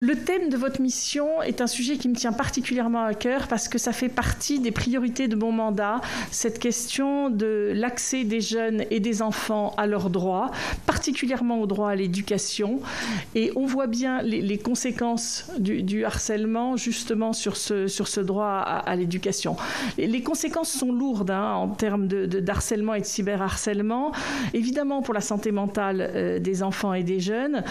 Le thème de votre mission est un sujet qui me tient particulièrement à cœur parce que ça fait partie des priorités de mon mandat, cette question de l'accès des jeunes et des enfants à leurs droits, particulièrement au droit à l'éducation. Et on voit bien les conséquences du harcèlement justement sur ce droit à l'éducation. Les conséquences sont lourdes en termes d'harcèlement et de cyberharcèlement, évidemment pour la santé mentale des enfants et des jeunes.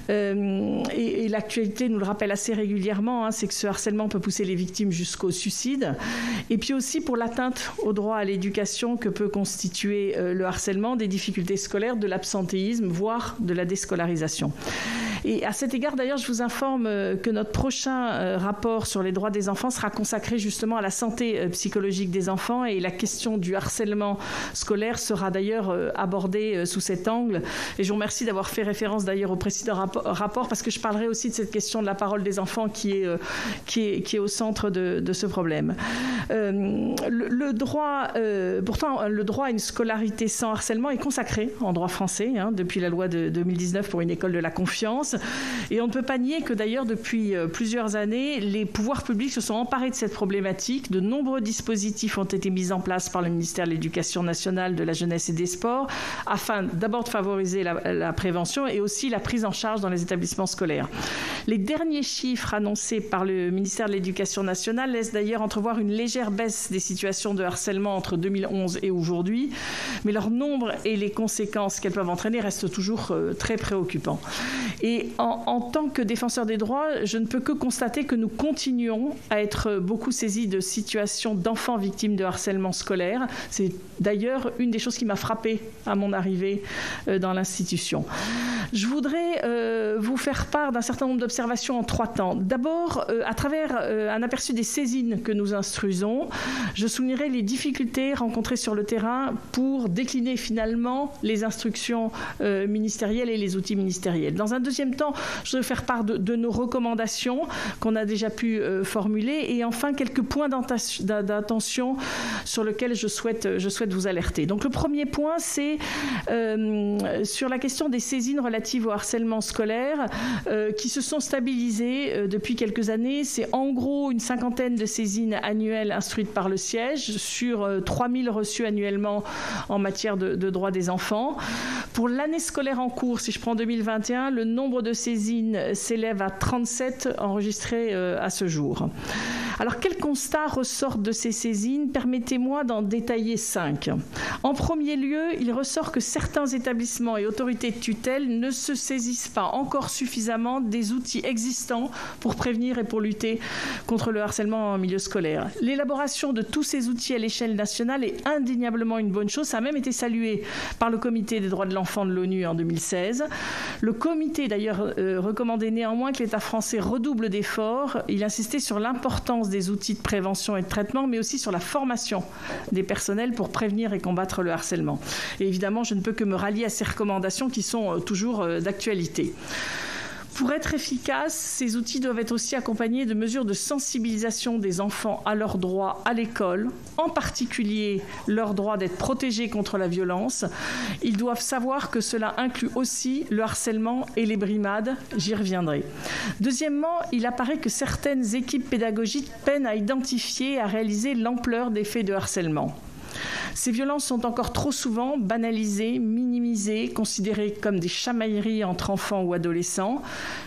Et l'actualité nous le rappelle assez régulièrement, c'est que ce harcèlement peut pousser les victimes jusqu'au suicide. Et puis aussi pour l'atteinte au droit à l'éducation que peut constituer le harcèlement, des difficultés scolaires, de l'absentéisme, voire de la déscolarisation. Et à cet égard, d'ailleurs, je vous informe que notre prochain rapport sur les droits des enfants sera consacré justement à la santé psychologique des enfants et la question du harcèlement scolaire sera d'ailleurs abordée sous cet angle. Et je vous remercie d'avoir fait référence d'ailleurs au précédent rapport parce que je parlerai aussi de cette question de la parole des enfants qui est au centre de ce problème. Pourtant, le droit à une scolarité sans harcèlement est consacré en droit français depuis la loi de 2019 pour une école de la confiance. Et on ne peut pas nier que d'ailleurs depuis plusieurs années, les pouvoirs publics se sont emparés de cette problématique. De nombreux dispositifs ont été mis en place par le ministère de l'Éducation nationale, de la jeunesse et des sports afin d'abord de favoriser la prévention et aussi la prise en charge dans les établissements scolaires. Les derniers chiffres annoncés par le ministère de l'Éducation nationale laissent d'ailleurs entrevoir une légère baisse des situations de harcèlement entre 2011 et aujourd'hui, mais leur nombre et les conséquences qu'elles peuvent entraîner restent toujours très préoccupants. Et en tant que défenseur des droits, je ne peux que constater que nous continuons à être beaucoup saisis de situations d'enfants victimes de harcèlement scolaire. C'est d'ailleurs une des choses qui m'a frappée à mon arrivée dans l'institution. Je voudrais vous faire part d'un certain nombre d'observations en 3 temps. D'abord, à travers un aperçu des saisines que nous instruisons, je soulignerai les difficultés rencontrées sur le terrain pour décliner finalement les instructions ministérielles et les outils ministériels. Dans un deuxième temps, je voudrais faire part de nos recommandations qu'on a déjà pu formuler et enfin quelques points d'attention sur lesquels je souhaite vous alerter. Donc le premier point, c'est sur la question des saisines relatives au harcèlement scolaire qui se sont stabilisées depuis quelques années. C'est en gros une 50aine de saisines annuelles instruites par le siège sur 3000 reçus annuellement en matière de droits des enfants. Pour l'année scolaire en cours, si je prends 2021, le nombre de saisines s'élève à 37 enregistrées à ce jour. Alors, quels constats ressortent de ces saisines? Permettez-moi d'en détailler 5. En premier lieu, il ressort que certains établissements et autorités de tutelle ne se saisissent pas encore suffisamment des outils existants pour prévenir et pour lutter contre le harcèlement en milieu scolaire. L'élaboration de tous ces outils à l'échelle nationale est indéniablement une bonne chose. Ça a même été salué par le Comité des droits de l'enfant de l'ONU en 2016. Le comité, d'ailleurs, recommandait néanmoins que l'État français redouble d'efforts. Il insistait sur l'importance des outils de prévention et de traitement, mais aussi sur la formation des personnels pour prévenir et combattre le harcèlement. Et évidemment, je ne peux que me rallier à ces recommandations qui sont toujours d'actualité. Pour être efficaces, ces outils doivent être aussi accompagnés de mesures de sensibilisation des enfants à leurs droits à l'école, en particulier leur droit d'être protégés contre la violence. Ils doivent savoir que cela inclut aussi le harcèlement et les brimades. J'y reviendrai. Deuxièmement, il apparaît que certaines équipes pédagogiques peinent à identifier et à réaliser l'ampleur des faits de harcèlement. Ces violences sont encore trop souvent banalisées, minimisées, considérées comme des chamailleries entre enfants ou adolescents.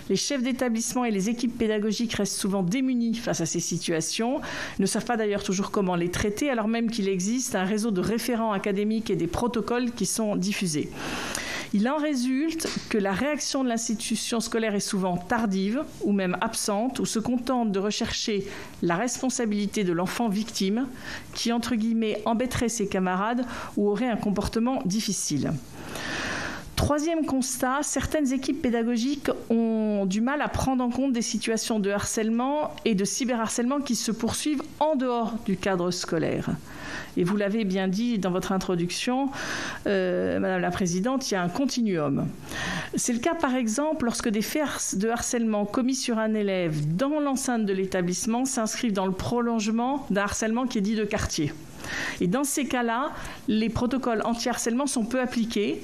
Les chefs d'établissement et les équipes pédagogiques restent souvent démunis face à ces situations, ne savent pas d'ailleurs toujours comment les traiter, alors même qu'il existe un réseau de référents académiques et des protocoles qui sont diffusés. Il en résulte que la réaction de l'institution scolaire est souvent tardive ou même absente, ou se contente de rechercher la responsabilité de l'enfant victime qui, entre guillemets, embêterait ses camarades ou aurait un comportement difficile. Troisième constat, certaines équipes pédagogiques ont du mal à prendre en compte des situations de harcèlement et de cyberharcèlement qui se poursuivent en dehors du cadre scolaire. Et vous l'avez bien dit dans votre introduction, Madame la Présidente, il y a un continuum. C'est le cas par exemple lorsque des faits de harcèlement commis sur un élève dans l'enceinte de l'établissement s'inscrivent dans le prolongement d'un harcèlement qui est dit de quartier. Et dans ces cas-là, les protocoles anti-harcèlement sont peu appliqués.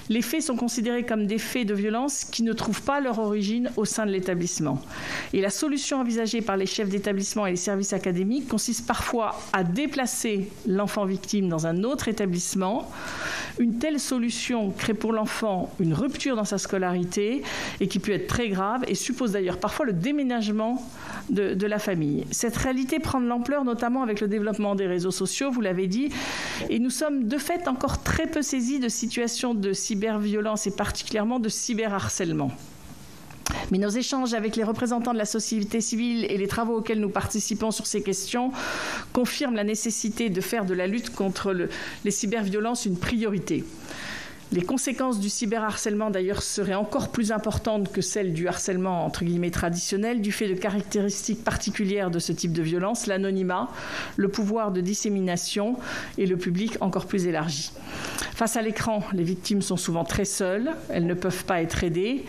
Les faits sont considérés comme des faits de violence qui ne trouvent pas leur origine au sein de l'établissement. Et la solution envisagée par les chefs d'établissement et les services académiques consiste parfois à déplacer l'enfant victime dans un autre établissement. Une telle solution crée pour l'enfant une rupture dans sa scolarité et qui peut être très grave et suppose d'ailleurs parfois le déménagement de la famille. Cette réalité prend de l'ampleur notamment avec le développement des réseaux sociaux, vous l'avez dit, et nous sommes de fait encore très peu saisis de situations de cyberviolence et particulièrement de cyberharcèlement. Mais nos échanges avec les représentants de la société civile et les travaux auxquels nous participons sur ces questions confirment la nécessité de faire de la lutte contre les cyberviolences une priorité. Les conséquences du cyberharcèlement, d'ailleurs, seraient encore plus importantes que celles du harcèlement, entre guillemets, traditionnel, du fait de caractéristiques particulières de ce type de violence, l'anonymat, le pouvoir de dissémination et le public encore plus élargi. Face à l'écran, les victimes sont souvent très seules, elles ne peuvent pas être aidées.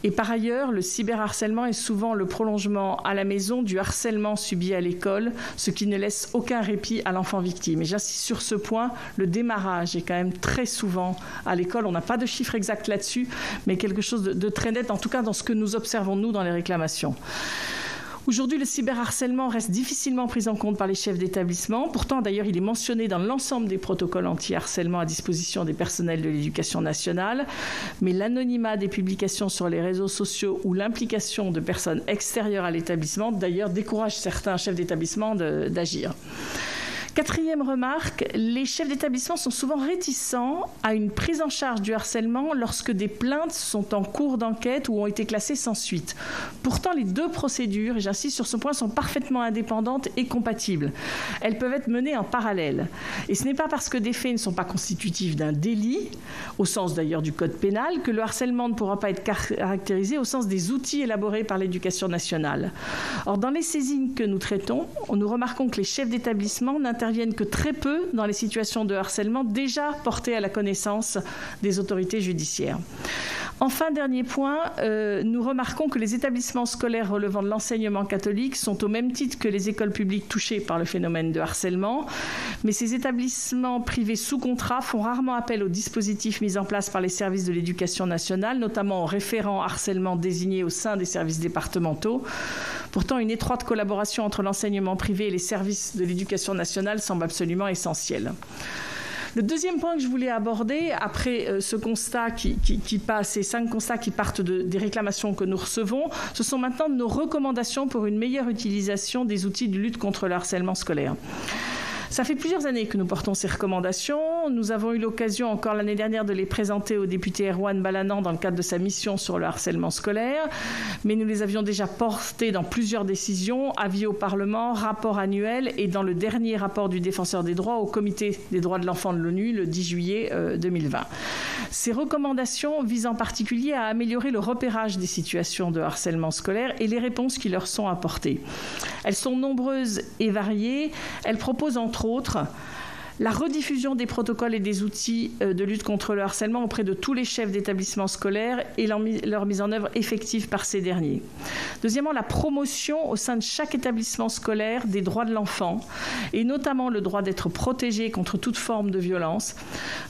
Et par ailleurs, le cyberharcèlement est souvent le prolongement à la maison du harcèlement subi à l'école, ce qui ne laisse aucun répit à l'enfant victime. Et j'insiste sur ce point, le démarrage est quand même très souvent à l'école. On n'a pas de chiffres exacts là-dessus, mais quelque chose de très net, en tout cas dans ce que nous observons, nous, dans les réclamations. Aujourd'hui, le cyberharcèlement reste difficilement pris en compte par les chefs d'établissement. Pourtant, d'ailleurs, il est mentionné dans l'ensemble des protocoles anti-harcèlement à disposition des personnels de l'éducation nationale. Mais l'anonymat des publications sur les réseaux sociaux ou l'implication de personnes extérieures à l'établissement, d'ailleurs, décourage certains chefs d'établissement d'agir. Quatrième remarque, les chefs d'établissement sont souvent réticents à une prise en charge du harcèlement lorsque des plaintes sont en cours d'enquête ou ont été classées sans suite. Pourtant, les deux procédures, et j'insiste sur ce point, sont parfaitement indépendantes et compatibles. Elles peuvent être menées en parallèle. Et ce n'est pas parce que des faits ne sont pas constitutifs d'un délit, au sens d'ailleurs du code pénal, que le harcèlement ne pourra pas être caractérisé au sens des outils élaborés par l'éducation nationale. Or, dans les saisines que nous traitons, nous remarquons que les chefs d'établissement n'interviennent que très peu dans les situations de harcèlement déjà portées à la connaissance des autorités judiciaires. Enfin, dernier point, nous remarquons que les établissements scolaires relevant de l'enseignement catholique sont au même titre que les écoles publiques touchées par le phénomène de harcèlement, mais ces établissements privés sous contrat font rarement appel aux dispositifs mis en place par les services de l'éducation nationale, notamment aux référents harcèlement désignés au sein des services départementaux. Pourtant, une étroite collaboration entre l'enseignement privé et les services de l'éducation nationale semble absolument essentielle. Le deuxième point que je voulais aborder, après ce constat ces 5 constats qui partent des réclamations que nous recevons, ce sont maintenant nos recommandations pour une meilleure utilisation des outils de lutte contre le harcèlement scolaire. Ça fait plusieurs années que nous portons ces recommandations. Nous avons eu l'occasion encore l'année dernière de les présenter au député Erwan Balanant dans le cadre de sa mission sur le harcèlement scolaire. Mais nous les avions déjà portées dans plusieurs décisions, avis au Parlement, rapport annuel et dans le dernier rapport du Défenseur des droits au Comité des droits de l'enfant de l'ONU le 10 juillet 2020. Ces recommandations visent en particulier à améliorer le repérage des situations de harcèlement scolaire et les réponses qui leur sont apportées. Elles sont nombreuses et variées. Elles proposent entre autres la rediffusion des protocoles et des outils de lutte contre le harcèlement auprès de tous les chefs d'établissements scolaires et leur mise en œuvre effective par ces derniers. Deuxièmement, la promotion au sein de chaque établissement scolaire des droits de l'enfant et notamment le droit d'être protégé contre toute forme de violence.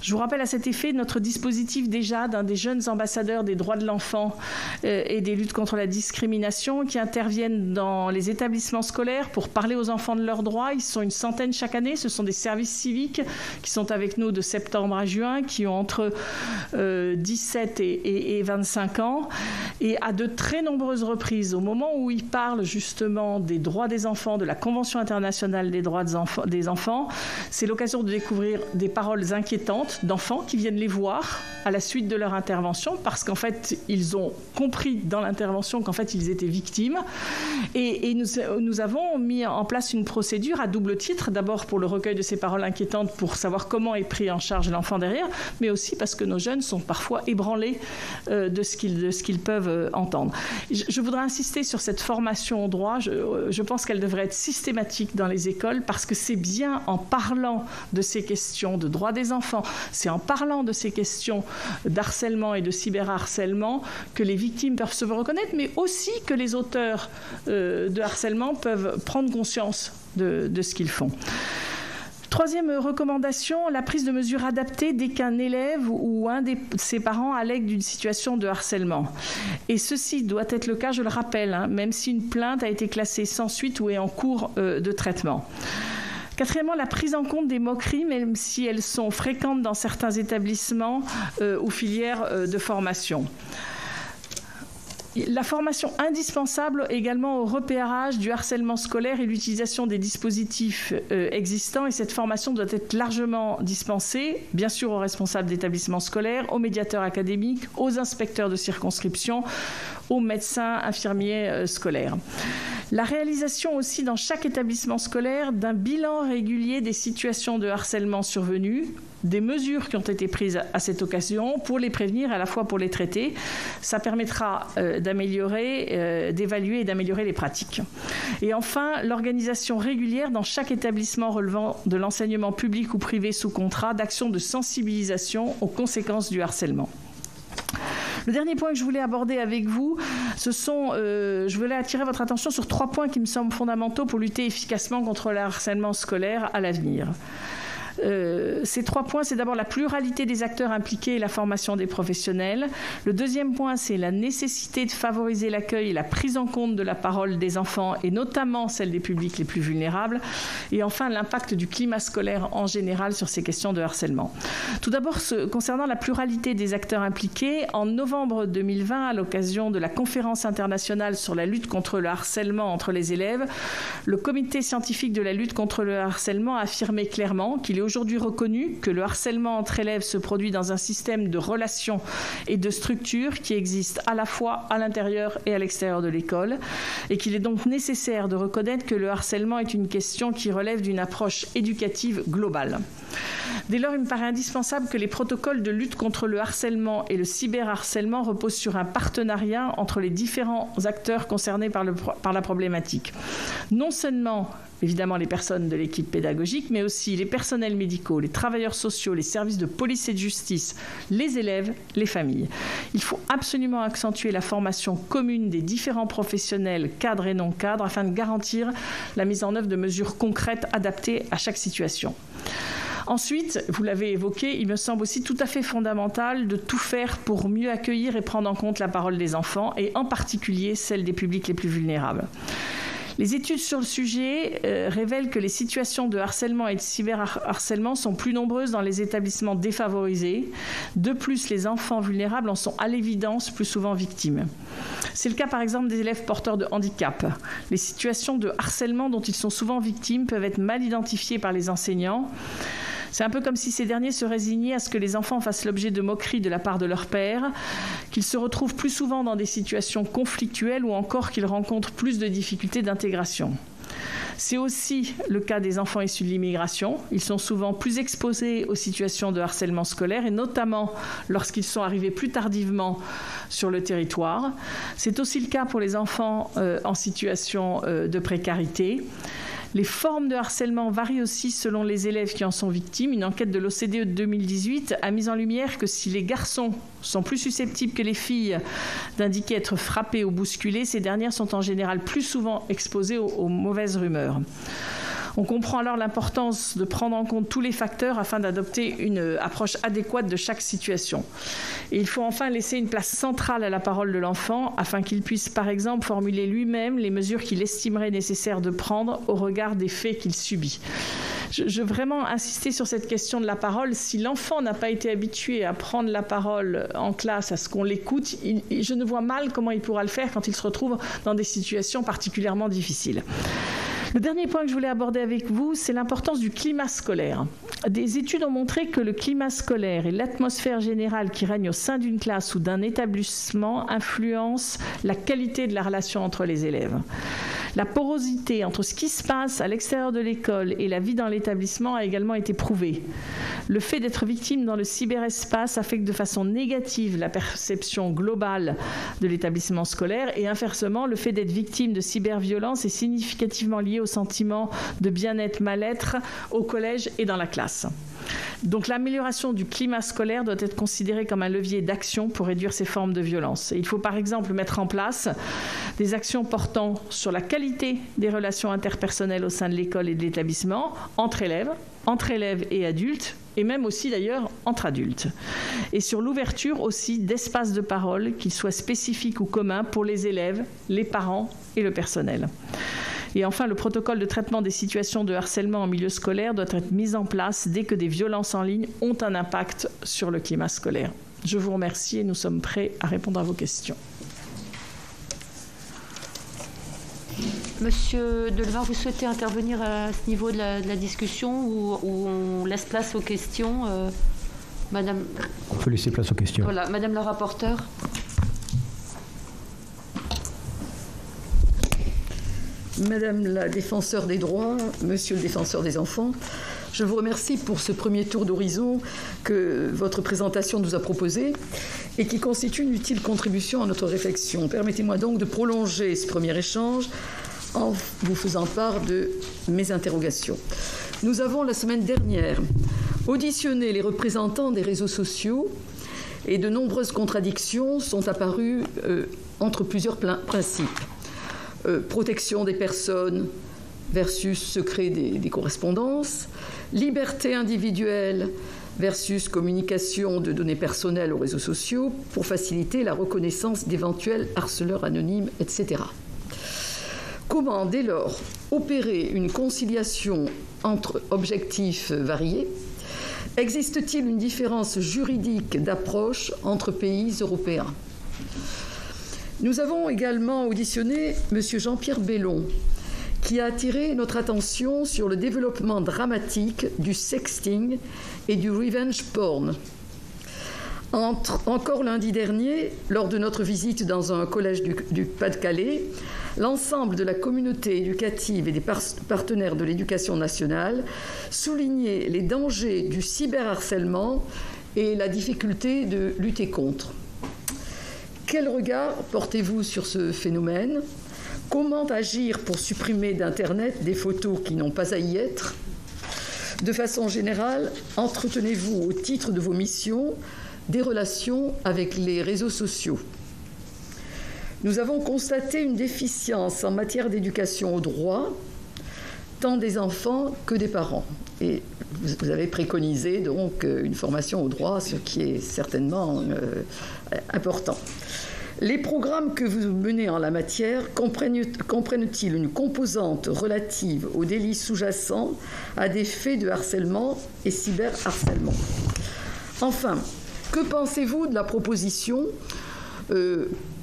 Je vous rappelle à cet effet notre dispositif déjà d'un des jeunes ambassadeurs des droits de l'enfant et des luttes contre la discrimination qui interviennent dans les établissements scolaires pour parler aux enfants de leurs droits. Ils sont une centaine chaque année. Ce sont des services civiques qui sont avec nous de septembre à juin, qui ont entre 17 et 25 ans. Et à de très nombreuses reprises, au moment où ils parlent justement des droits des enfants, de la Convention internationale des droits des enfants, c'est l'occasion de découvrir des paroles inquiétantes d'enfants qui viennent les voir à la suite de leur intervention, parce qu'en fait, ils ont compris dans l'intervention qu'en fait, ils étaient victimes. Et nous avons mis en place une procédure à double titre, d'abord pour le recueil de ces paroles inquiétantes, pour savoir comment est pris en charge l'enfant derrière, mais aussi parce que nos jeunes sont parfois ébranlés de ce qu'ils peuvent entendre. Je voudrais insister sur cette formation au droit. Je pense qu'elle devrait être systématique dans les écoles parce que c'est bien en parlant de ces questions de droits des enfants, c'est en parlant de ces questions d'harcèlement et de cyberharcèlement que les victimes peuvent se reconnaître, mais aussi que les auteurs de harcèlement peuvent prendre conscience de ce qu'ils font. Troisième recommandation, la prise de mesures adaptées dès qu'un élève ou un de ses parents allègue d'une situation de harcèlement. Et ceci doit être le cas, je le rappelle, même si une plainte a été classée sans suite ou est en cours de traitement. Quatrièmement, la prise en compte des moqueries, même si elles sont fréquentes dans certains établissements ou filières de formation. La formation indispensable également au repérage du harcèlement scolaire et l'utilisation des dispositifs existants. Et cette formation doit être largement dispensée, bien sûr aux responsables d'établissements scolaires, aux médiateurs académiques, aux inspecteurs de circonscription, aux médecins, infirmiers scolaires. La réalisation aussi dans chaque établissement scolaire d'un bilan régulier des situations de harcèlement survenues, des mesures qui ont été prises à cette occasion pour les prévenir, à la fois pour les traiter. Ça permettra d'évaluer et d'améliorer les pratiques. Et enfin, l'organisation régulière dans chaque établissement relevant de l'enseignement public ou privé sous contrat d'actions de sensibilisation aux conséquences du harcèlement. Le dernier point que je voulais aborder avec vous, je voulais attirer votre attention sur 3 points qui me semblent fondamentaux pour lutter efficacement contre le harcèlement scolaire à l'avenir. Ces 3 points, c'est d'abord la pluralité des acteurs impliqués et la formation des professionnels. Le deuxième point, c'est la nécessité de favoriser l'accueil et la prise en compte de la parole des enfants et notamment celle des publics les plus vulnérables. Et enfin, l'impact du climat scolaire en général sur ces questions de harcèlement. Tout d'abord, concernant la pluralité des acteurs impliqués, en novembre 2020, à l'occasion de la conférence internationale sur la lutte contre le harcèlement entre les élèves, le comité scientifique de la lutte contre le harcèlement a affirmé clairement qu'il est aujourd'hui reconnu que le harcèlement entre élèves se produit dans un système de relations et de structures qui existent à la fois à l'intérieur et à l'extérieur de l'école et qu'il est donc nécessaire de reconnaître que le harcèlement est une question qui relève d'une approche éducative globale. Dès lors, il me paraît indispensable que les protocoles de lutte contre le harcèlement et le cyberharcèlement reposent sur un partenariat entre les différents acteurs concernés par la problématique. Non seulement évidemment les personnes de l'équipe pédagogique, mais aussi les personnels médicaux, les travailleurs sociaux, les services de police et de justice, les élèves, les familles. Il faut absolument accentuer la formation commune des différents professionnels, cadres et non cadres, afin de garantir la mise en œuvre de mesures concrètes adaptées à chaque situation. Ensuite, vous l'avez évoqué, il me semble aussi tout à fait fondamental de tout faire pour mieux accueillir et prendre en compte la parole des enfants, et en particulier celle des publics les plus vulnérables. Les études sur le sujet révèlent que les situations de harcèlement et de cyberharcèlement sont plus nombreuses dans les établissements défavorisés. De plus, les enfants vulnérables en sont à l'évidence plus souvent victimes. C'est le cas par exemple des élèves porteurs de handicap. Les situations de harcèlement dont ils sont souvent victimes peuvent être mal identifiées par les enseignants. C'est un peu comme si ces derniers se résignaient à ce que les enfants fassent l'objet de moqueries de la part de leur père, qu'ils se retrouvent plus souvent dans des situations conflictuelles ou encore qu'ils rencontrent plus de difficultés d'intégration. C'est aussi le cas des enfants issus de l'immigration. Ils sont souvent plus exposés aux situations de harcèlement scolaire et notamment lorsqu'ils sont arrivés plus tardivement sur le territoire. C'est aussi le cas pour les enfants en situation de précarité. Les formes de harcèlement varient aussi selon les élèves qui en sont victimes. Une enquête de l'OCDE de 2018 a mis en lumière que si les garçons sont plus susceptibles que les filles d'indiquer être frappés ou bousculés, ces dernières sont en général plus souvent exposées aux mauvaises rumeurs. On comprend alors l'importance de prendre en compte tous les facteurs afin d'adopter une approche adéquate de chaque situation. Et il faut enfin laisser une place centrale à la parole de l'enfant afin qu'il puisse par exemple formuler lui-même les mesures qu'il estimerait nécessaire de prendre au regard des faits qu'il subit. Je veux vraiment insister sur cette question de la parole. Si l'enfant n'a pas été habitué à prendre la parole en classe, à ce qu'on l'écoute, je ne vois mal comment il pourra le faire quand il se retrouve dans des situations particulièrement difficiles. Le dernier point que je voulais aborder avec vous, c'est l'importance du climat scolaire. Des études ont montré que le climat scolaire et l'atmosphère générale qui règne au sein d'une classe ou d'un établissement influencent la qualité de la relation entre les élèves. La porosité entre ce qui se passe à l'extérieur de l'école et la vie dans l'établissement a également été prouvée. Le fait d'être victime dans le cyberespace affecte de façon négative la perception globale de l'établissement scolaire et inversement, le fait d'être victime de cyberviolence est significativement lié au sentiment de bien-être, mal-être au collège et dans la classe. Donc l'amélioration du climat scolaire doit être considérée comme un levier d'action pour réduire ces formes de violence. Et il faut par exemple mettre en place des actions portant sur la qualité des relations interpersonnelles au sein de l'école et de l'établissement, entre élèves, entre élèves et adultes, et même aussi d'ailleurs entre adultes. Et sur l'ouverture aussi d'espaces de parole, qu'ils soient spécifiques ou communs pour les élèves, les parents et le personnel. Et enfin, le protocole de traitement des situations de harcèlement en milieu scolaire doit être mis en place dès que des violences en ligne ont un impact sur le climat scolaire. Je vous remercie et nous sommes prêts à répondre à vos questions. Monsieur Delevin, vous souhaitez intervenir à ce niveau de la discussion ou on laisse place aux questions Madame... On peut laisser place aux questions. Voilà, Madame la rapporteure. Madame la défenseure des droits, Monsieur le défenseur des enfants, je vous remercie pour ce premier tour d'horizon que votre présentation nous a proposé et qui constitue une utile contribution à notre réflexion. Permettez-moi donc de prolonger ce premier échange en vous faisant part de mes interrogations. Nous avons, la semaine dernière, auditionné les représentants des réseaux sociaux et de nombreuses contradictions sont apparues entre plusieurs principes. Protection des personnes versus secret des correspondances, liberté individuelle versus communication de données personnelles aux réseaux sociaux pour faciliter la reconnaissance d'éventuels harceleurs anonymes, etc. Comment, dès lors, opérer une conciliation entre objectifs variés? Existe-t-il une différence juridique d'approche entre pays européens? Nous avons également auditionné M. Jean-Pierre Bellon, qui a attiré notre attention sur le développement dramatique du sexting et du revenge porn. Encore lundi dernier, lors de notre visite dans un collège du Pas-de-Calais, l'ensemble de la communauté éducative et des partenaires de l'éducation nationale soulignait les dangers du cyberharcèlement et la difficulté de lutter contre. Quel regard portez-vous sur ce phénomène? Comment agir pour supprimer d'Internet des photos qui n'ont pas à y être? De façon générale, entretenez-vous au titre de vos missions des relations avec les réseaux sociaux? Nous avons constaté une déficience en matière d'éducation au droit, tant des enfants que des parents. Et vous avez préconisé donc une formation au droit, ce qui est certainement important. Les programmes que vous menez en la matière comprennent-ils une composante relative aux délits sous-jacents à des faits de harcèlement et cyberharcèlement? Enfin, que pensez-vous de la proposition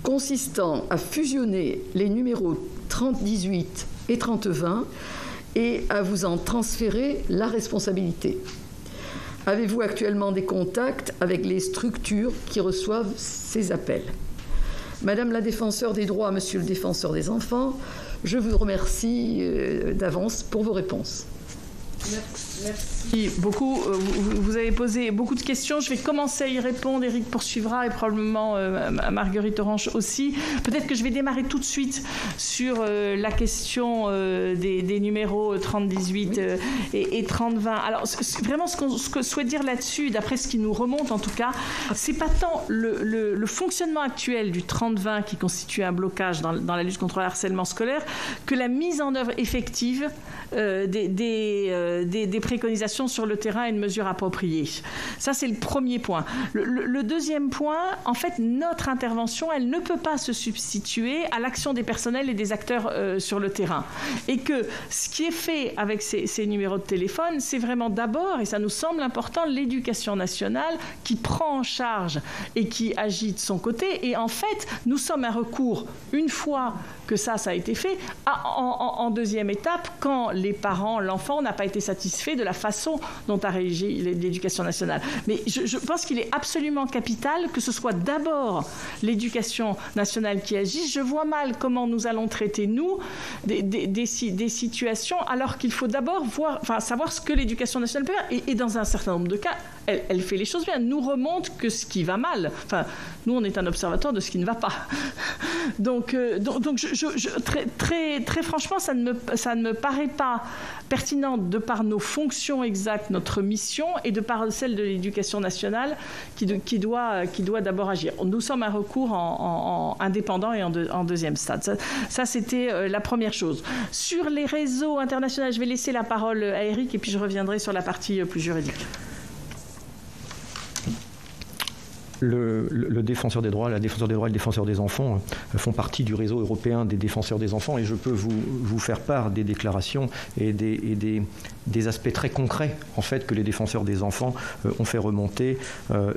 consistant à fusionner les numéros 3018 et 3020 et à vous en transférer la responsabilité? Avez-vous actuellement des contacts avec les structures qui reçoivent ces appels? Madame la défenseure des droits, Monsieur le défenseur des enfants, je vous remercie d'avance pour vos réponses. Merci beaucoup. Vous avez posé beaucoup de questions. Je vais commencer à y répondre. Éric poursuivra et probablement Marguerite Orange aussi. Peut-être que je vais démarrer tout de suite sur la question des numéros 3018 et 3020. Alors, vraiment, ce que je souhaite dire là-dessus, d'après ce qui nous remonte en tout cas, c'est pas tant le fonctionnement actuel du 3020 qui constitue un blocage dans la lutte contre le harcèlement scolaire que la mise en œuvre effective des préconisations sur le terrain et une mesure appropriée. Ça, c'est le premier point. Le deuxième point, en fait, notre intervention, elle ne peut pas se substituer à l'action des personnels et des acteurs sur le terrain. Et que ce qui est fait avec ces numéros de téléphone, c'est vraiment d'abord, et ça nous semble important, l'éducation nationale qui prend en charge et qui agit de son côté. Et en fait, nous sommes un recours, une fois que ça a été fait, en deuxième étape, quand les parents, l'enfant n'a pas été satisfait de la façon dont a réagi l'éducation nationale. Mais je pense qu'il est absolument capital que ce soit d'abord l'éducation nationale qui agisse. Je vois mal comment nous allons traiter, nous, des situations, alors qu'il faut d'abord savoir ce que l'éducation nationale peut faire. Et dans un certain nombre de cas, elle fait les choses bien. Elle nous remonte que ce qui va mal. Enfin, nous, on est un observateur de ce qui ne va pas. Donc très franchement, ça ne me paraît pas pertinent de par nos fonctions exactes, notre mission, et de par celle de l'éducation nationale qui doit d'abord agir. Nous sommes un recours en indépendant et en deuxième stade. Ça, c'était la première chose. Sur les réseaux internationaux, je vais laisser la parole à Eric et puis je reviendrai sur la partie plus juridique. Le défenseur des droits, la défenseur des droits et le défenseur des enfants font partie du réseau européen des défenseurs des enfants, et je peux vous faire part des déclarations et des aspects très concrets en fait que les défenseurs des enfants ont fait remonter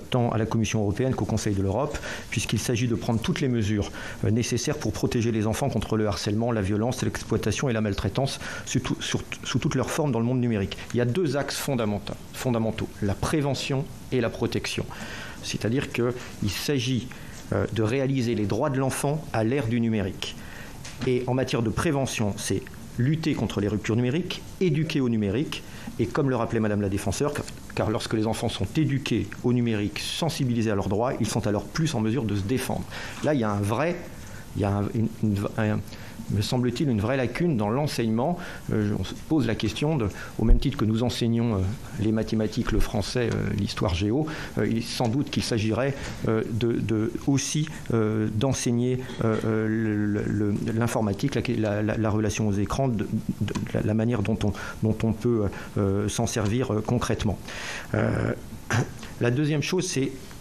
tant à la Commission européenne qu'au Conseil de l'Europe, puisqu'il s'agit de prendre toutes les mesures nécessaires pour protéger les enfants contre le harcèlement, la violence, l'exploitation et la maltraitance sous toutes leurs formes dans le monde numérique. Il y a deux axes fondamentaux, la prévention et la protection. C'est-à-dire qu'il s'agit de réaliser les droits de l'enfant à l'ère du numérique. Et en matière de prévention, c'est lutter contre les ruptures numériques, éduquer au numérique, et comme le rappelait Madame la défenseure, car lorsque les enfants sont éduqués au numérique, sensibilisés à leurs droits, ils sont alors plus en mesure de se défendre. Là, il y a me semble-t-il, une vraie lacune dans l'enseignement. On se pose la question, au même titre que nous enseignons les mathématiques, le français, l'histoire géo, sans doute qu'il s'agirait aussi d'enseigner l'informatique, la relation aux écrans, la manière dont on peut s'en servir concrètement. La deuxième chose,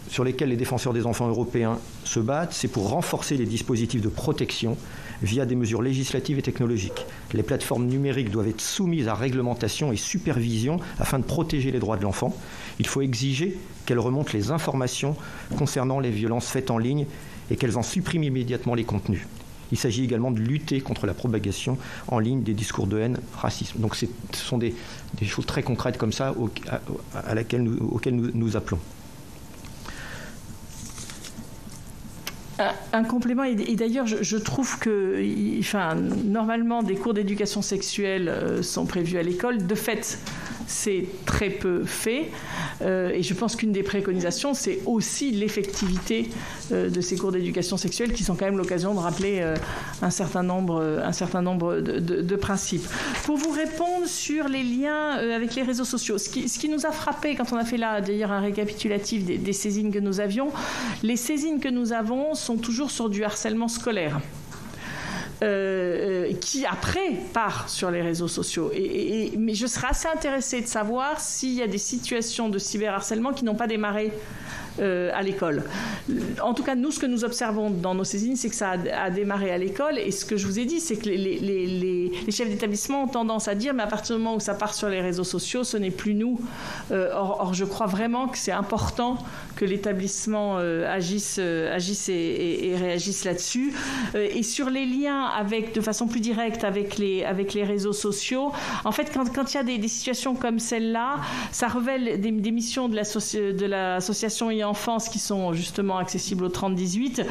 sur lesquelles les défenseurs des enfants européens se battent, c'est pour renforcer les dispositifs de protection via des mesures législatives et technologiques. Les plateformes numériques doivent être soumises à réglementation et supervision afin de protéger les droits de l'enfant. Il faut exiger qu'elles remontent les informations concernant les violences faites en ligne et qu'elles en suppriment immédiatement les contenus. Il s'agit également de lutter contre la propagation en ligne des discours de haine, racisme. Donc ce sont des choses très concrètes comme ça auxquelles nous appelons. Un complément, et d'ailleurs je trouve que normalement des cours d'éducation sexuelle sont prévus à l'école. De fait, c'est très peu fait, et je pense qu'une des préconisations, c'est aussi l'effectivité de ces cours d'éducation sexuelle qui sont quand même l'occasion de rappeler un certain nombre de principes. Pour vous répondre sur les liens avec les réseaux sociaux, ce qui nous a frappé quand on a fait là d'ailleurs un récapitulatif des saisines que nous avions, les saisines que nous avons sont toujours sur du harcèlement scolaire. Qui après part sur les réseaux sociaux. Mais je serais assez intéressée de savoir s'il y a des situations de cyberharcèlement qui n'ont pas démarré à l'école. En tout cas, nous, ce que nous observons dans nos saisines, c'est que ça a démarré à l'école, et ce que je vous ai dit, c'est que les chefs d'établissement ont tendance à dire, mais à partir du moment où ça part sur les réseaux sociaux, ce n'est plus nous. Or, je crois vraiment que c'est important que l'établissement agisse et réagisse là-dessus. Et sur les liens de façon plus directe avec les réseaux sociaux, en fait, quand il y a des situations comme celle-là, ça révèle des missions de l'association et enfance qui sont justement accessibles au 30-18,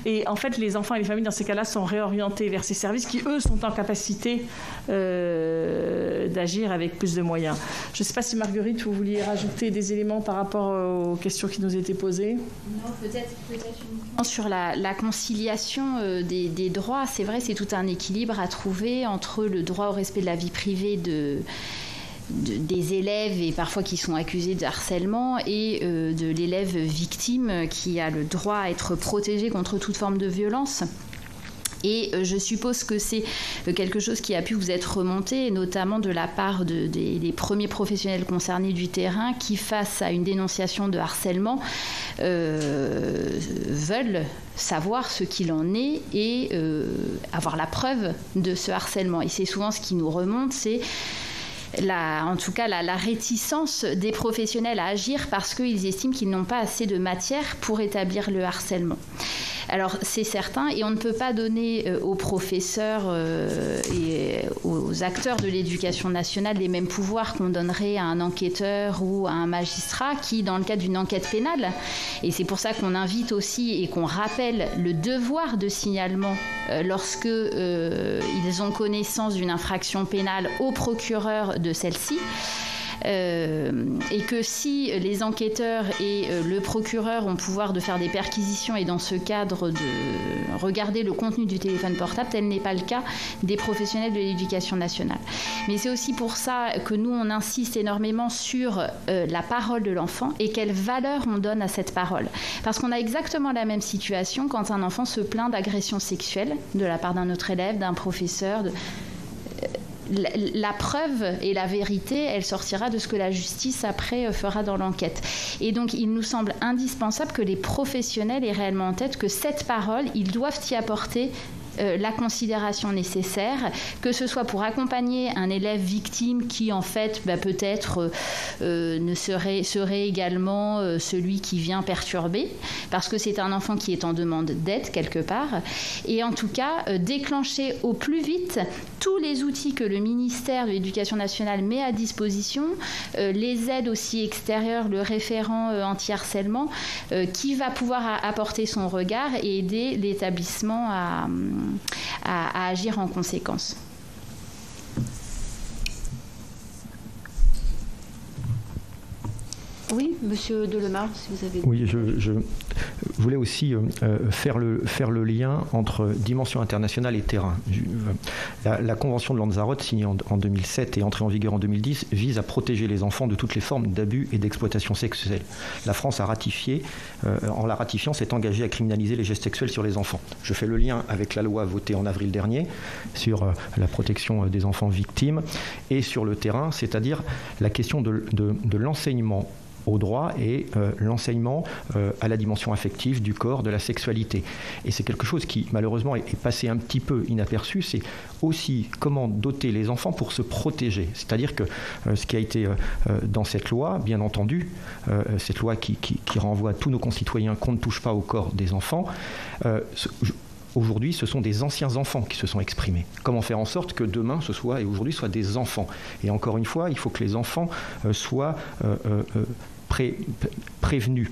et en fait les enfants et les familles dans ces cas-là sont réorientés vers ces services qui eux sont en capacité d'agir avec plus de moyens. Je ne sais pas si Marguerite vous vouliez rajouter des éléments par rapport aux questions qui nous étaient posées. Non, peut-être sur la conciliation des droits. C'est vrai, c'est tout un équilibre à trouver entre le droit au respect de la vie privée des élèves, et parfois qui sont accusés de harcèlement, et de l'élève victime qui a le droit à être protégé contre toute forme de violence. Et je suppose que c'est quelque chose qui a pu vous être remonté, notamment de la part des premiers professionnels concernés du terrain qui, face à une dénonciation de harcèlement, veulent savoir ce qu'il en est et avoir la preuve de ce harcèlement. Et c'est souvent ce qui nous remonte, c'est en tout cas la réticence des professionnels à agir parce qu'ils estiment qu'ils n'ont pas assez de matière pour établir le harcèlement. Alors c'est certain, et on ne peut pas donner aux professeurs et aux acteurs de l'éducation nationale les mêmes pouvoirs qu'on donnerait à un enquêteur ou à un magistrat qui, dans le cadre d'une enquête pénale, et c'est pour ça qu'on invite aussi et qu'on rappelle le devoir de signalement lorsque ils ont connaissance d'une infraction pénale au procureur de celle-ci. et que si les enquêteurs et le procureur ont pouvoir de faire des perquisitions et dans ce cadre de regarder le contenu du téléphone portable, tel n'est pas le cas des professionnels de l'éducation nationale. Mais c'est aussi pour ça que nous, on insiste énormément sur la parole de l'enfant et quelle valeur on donne à cette parole. Parce qu'on a exactement la même situation quand un enfant se plaint d'agression sexuelle de la part d'un autre élève, d'un professeur. La preuve et la vérité, elle sortira de ce que la justice après fera dans l'enquête. Et donc, il nous semble indispensable que les professionnels aient réellement en tête que cette parole, ils doivent y apporter la considération nécessaire, que ce soit pour accompagner un élève victime qui en fait peut-être serait également celui qui vient perturber, parce que c'est un enfant qui est en demande d'aide quelque part, et en tout cas déclencher au plus vite tous les outils que le ministère de l'Éducation nationale met à disposition, les aides aussi extérieures, le référent anti-harcèlement, qui va pouvoir apporter son regard et aider l'établissement à agir en conséquence. Oui, Monsieur Delemare, si vous avez... Oui, je voulais aussi faire le lien entre dimension internationale et terrain. La Convention de Lanzarote, signée en 2007 et entrée en vigueur en 2010, vise à protéger les enfants de toutes les formes d'abus et d'exploitation sexuelle. La France a ratifié, en la ratifiant, s'est engagée à criminaliser les gestes sexuels sur les enfants. Je fais le lien avec la loi votée en avril dernier sur la protection des enfants victimes et sur le terrain, c'est-à-dire la question de l'enseignement au droit et l'enseignement à la dimension affective du corps, de la sexualité. Et c'est quelque chose qui, malheureusement, est passé un petit peu inaperçu. C'est aussi comment doter les enfants pour se protéger. C'est-à-dire que ce qui a été dans cette loi, bien entendu, cette loi qui renvoie à tous nos concitoyens qu'on ne touche pas au corps des enfants, aujourd'hui, ce sont des anciens enfants qui se sont exprimés. Comment faire en sorte que demain, ce soit et aujourd'hui, soient des enfants. Et encore une fois, il faut que les enfants soient prévenus.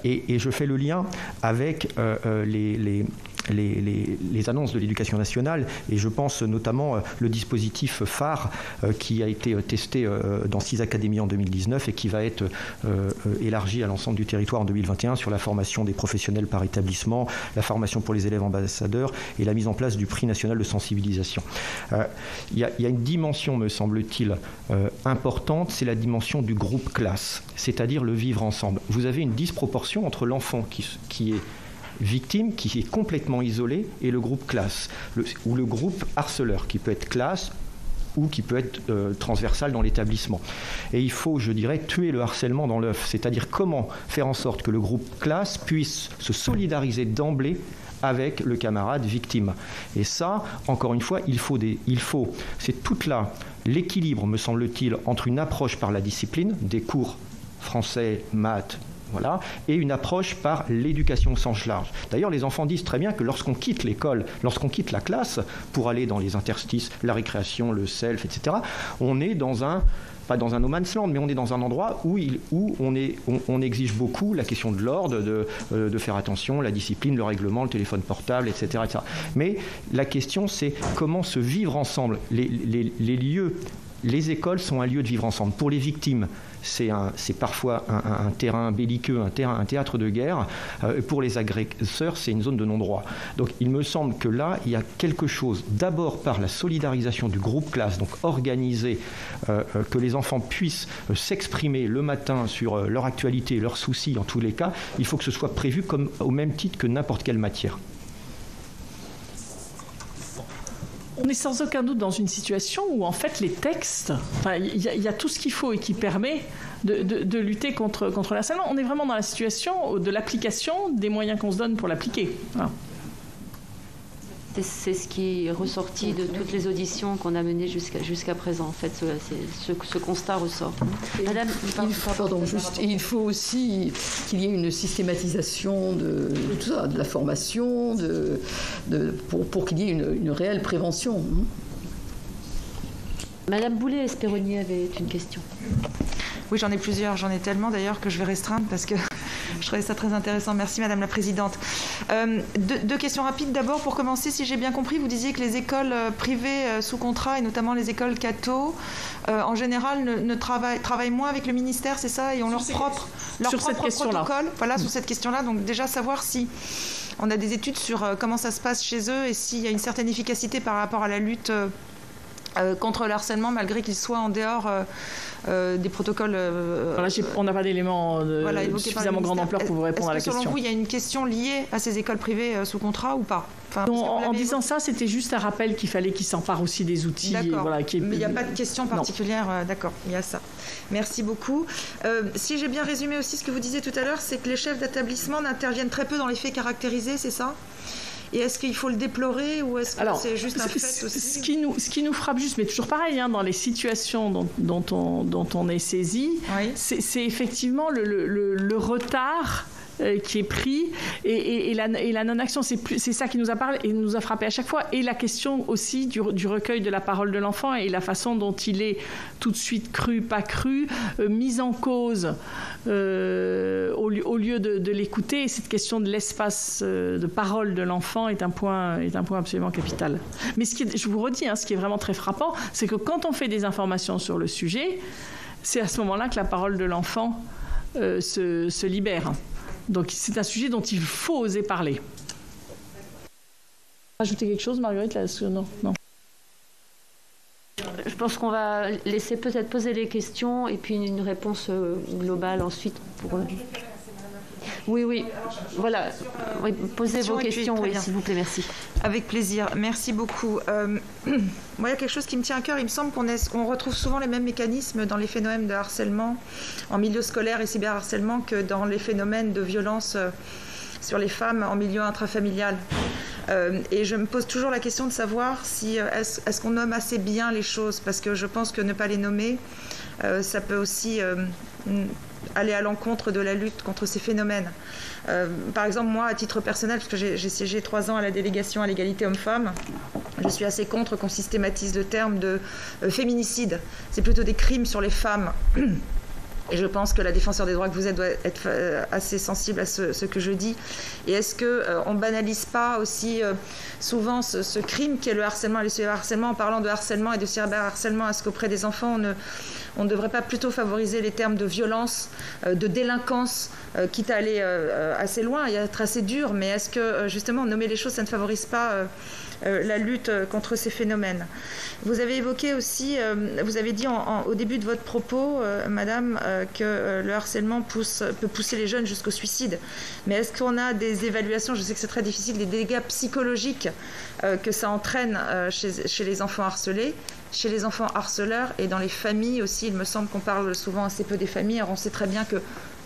Et je fais le lien avec les annonces de l'Éducation nationale, et je pense notamment le dispositif phare qui a été testé dans 6 académies en 2019 et qui va être élargi à l'ensemble du territoire en 2021 sur la formation des professionnels par établissement, la formation pour les élèves ambassadeurs et la mise en place du prix national de sensibilisation. Il y a une dimension, me semble-t-il, importante, c'est la dimension du groupe classe, c'est-à-dire le vivre ensemble. Vous avez une disproportion entre l'enfant qui est victime, qui est complètement isolé, et le groupe classe, ou le groupe harceleur, qui peut être classe ou qui peut être transversal dans l'établissement. Et il faut, je dirais, tuer le harcèlement dans l'œuf, c'est-à-dire comment faire en sorte que le groupe classe puisse se solidariser d'emblée avec le camarade victime. Et ça, encore une fois, c'est toute l'équilibre, me semble-t-il, entre une approche par la discipline, des cours français, maths, voilà, et une approche par l'éducation au sens large. D'ailleurs, les enfants disent très bien que lorsqu'on quitte l'école, lorsqu'on quitte la classe, pour aller dans les interstices, la récréation, le self, etc., on est pas dans un no man's land, mais on est dans un endroit où on exige beaucoup la question de l'ordre, de faire attention, la discipline, le règlement, le téléphone portable, etc., etc. Mais la question, c'est comment se vivre ensemble. Les lieux, les écoles sont un lieu de vivre ensemble. Pour les victimes, c'est parfois un terrain belliqueux, un théâtre de guerre. Pour les agresseurs, c'est une zone de non-droit. Donc il me semble que là, il y a quelque chose, d'abord par la solidarisation du groupe classe, donc organiser que les enfants puissent s'exprimer le matin sur leur actualité, leurs soucis, en tous les cas, il faut que ce soit prévu comme au même titre que n'importe quelle matière. On est sans aucun doute dans une situation où, en fait, les textes, il y a tout ce qu'il faut et qui permet de lutter contre le harcèlement. On est vraiment dans la situation de l'application des moyens qu'on se donne pour l'appliquer. Voilà. C'est ce qui est ressorti de toutes les auditions qu'on a menées jusqu'à présent. En fait, ce constat ressort. Madame, il faut aussi qu'il y ait une systématisation de tout ça, de la formation, pour qu'il y ait une réelle prévention. Madame Boulay-Esperoni avait une question. Oui, j'en ai plusieurs. J'en ai tellement d'ailleurs que je vais restreindre parce que Je trouvais ça très intéressant. Merci Madame la Présidente. Deux questions rapides. D'abord, pour commencer, si j'ai bien compris, vous disiez que les écoles privées sous contrat, et notamment les écoles catho, en général, travaillent moins avec le ministère, c'est ça, et ont leur propre protocole. Voilà, sur cette question-là. Donc déjà, savoir si on a des études sur comment ça se passe chez eux et s'il y a une certaine efficacité par rapport à la lutte contre le harcèlement, malgré qu'il soit en dehors des protocoles. Voilà, on n'a pas d'éléments de suffisamment grande ampleur pour vous répondre à la question. Selon vous, il y a une question liée à ces écoles privées sous contrat ou pas? En disant ça, c'était juste un rappel qu'il fallait qu'ils s'emparent aussi des outils. D'accord. Mais il n'y a pas de question particulière. D'accord, il y a ça. Merci beaucoup. Si j'ai bien résumé aussi ce que vous disiez tout à l'heure, c'est que les chefs d'établissement n'interviennent très peu dans les faits caractérisés, c'est ça? Et est-ce qu'il faut le déplorer ou est-ce que c'est juste un fait aussi? Ce qui nous frappe juste, mais toujours pareil, hein, dans les situations dont on est saisi, oui, c'est effectivement le retard qui est pris et la non-action. C'est ça qui nous a parlé et nous a frappé à chaque fois. Et la question aussi du recueil de la parole de l'enfant et la façon dont il est tout de suite cru, pas cru, mis en cause au lieu de l'écouter. Et cette question de l'espace de parole de l'enfant est un point absolument capital. Mais je vous redis, hein, ce qui est vraiment très frappant, c'est que quand on fait des informations sur le sujet, c'est à ce moment-là que la parole de l'enfant se libère. Donc c'est un sujet dont il faut oser parler. Ajouter quelque chose, Marguerite? Non. Je pense qu'on va laisser peut-être poser les questions et puis une réponse globale ensuite. Oui. Voilà. Oui, posez vos questions, oui, s'il vous plaît, merci. Avec plaisir. Merci beaucoup. Moi, il y a quelque chose qui me tient à cœur. Il me semble qu'on retrouve souvent les mêmes mécanismes dans les phénomènes de harcèlement en milieu scolaire et cyberharcèlement que dans les phénomènes de violence sur les femmes en milieu intrafamilial. Et je me pose toujours la question de savoir si est-ce qu'on nomme assez bien les choses, parce que je pense que ne pas les nommer, ça peut aussi aller à l'encontre de la lutte contre ces phénomènes. Par exemple, moi, à titre personnel, parce que j'ai siégé 3 ans à la délégation à l'égalité hommes-femmes, je suis assez contre qu'on systématise le terme de féminicide. C'est plutôt des crimes sur les femmes. Et je pense que la défenseur des droits que vous êtes doit être assez sensible à ce que je dis. Et est-ce qu'on ne banalise pas aussi souvent ce crime qu'est le harcèlement et le cyberharcèlement en parlant de harcèlement et de cyberharcèlement? Est-ce qu'auprès des enfants, on ne devrait pas plutôt favoriser les termes de violence, de délinquance, quitte à aller assez loin et à être assez dur? Mais est-ce que justement nommer les choses, ça ne favorise pas la lutte contre ces phénomènes? Vous avez évoqué aussi, vous avez dit au début de votre propos, Madame, que le harcèlement peut pousser les jeunes jusqu'au suicide. Mais est-ce qu'on a des évaluations, je sais que c'est très difficile, des dégâts psychologiques que ça entraîne chez les enfants harcelés, chez les enfants harceleurs et dans les familles aussi? Il me semble qu'on parle souvent assez peu des familles. Alors on sait très bien que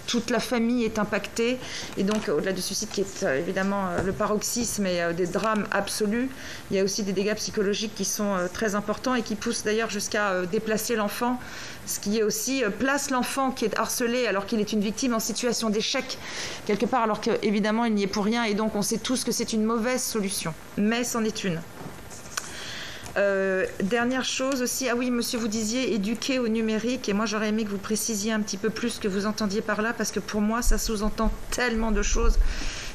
toute la famille est impactée et donc au-delà du suicide qui est évidemment le paroxysme et des drames absolus, il y a aussi des dégâts psychologiques qui sont très importants et qui poussent d'ailleurs jusqu'à déplacer l'enfant, ce qui est aussi place l'enfant qui est harcelé alors qu'il est une victime en situation d'échec quelque part, alors qu'évidemment il n'y est pour rien et donc on sait tous que c'est une mauvaise solution, mais c'en est une. Dernière chose aussi, ah oui, monsieur, vous disiez éduquer au numérique, et moi j'aurais aimé que vous précisiez un petit peu plus ce que vous entendiez par là, parce que pour moi ça sous-entend tellement de choses.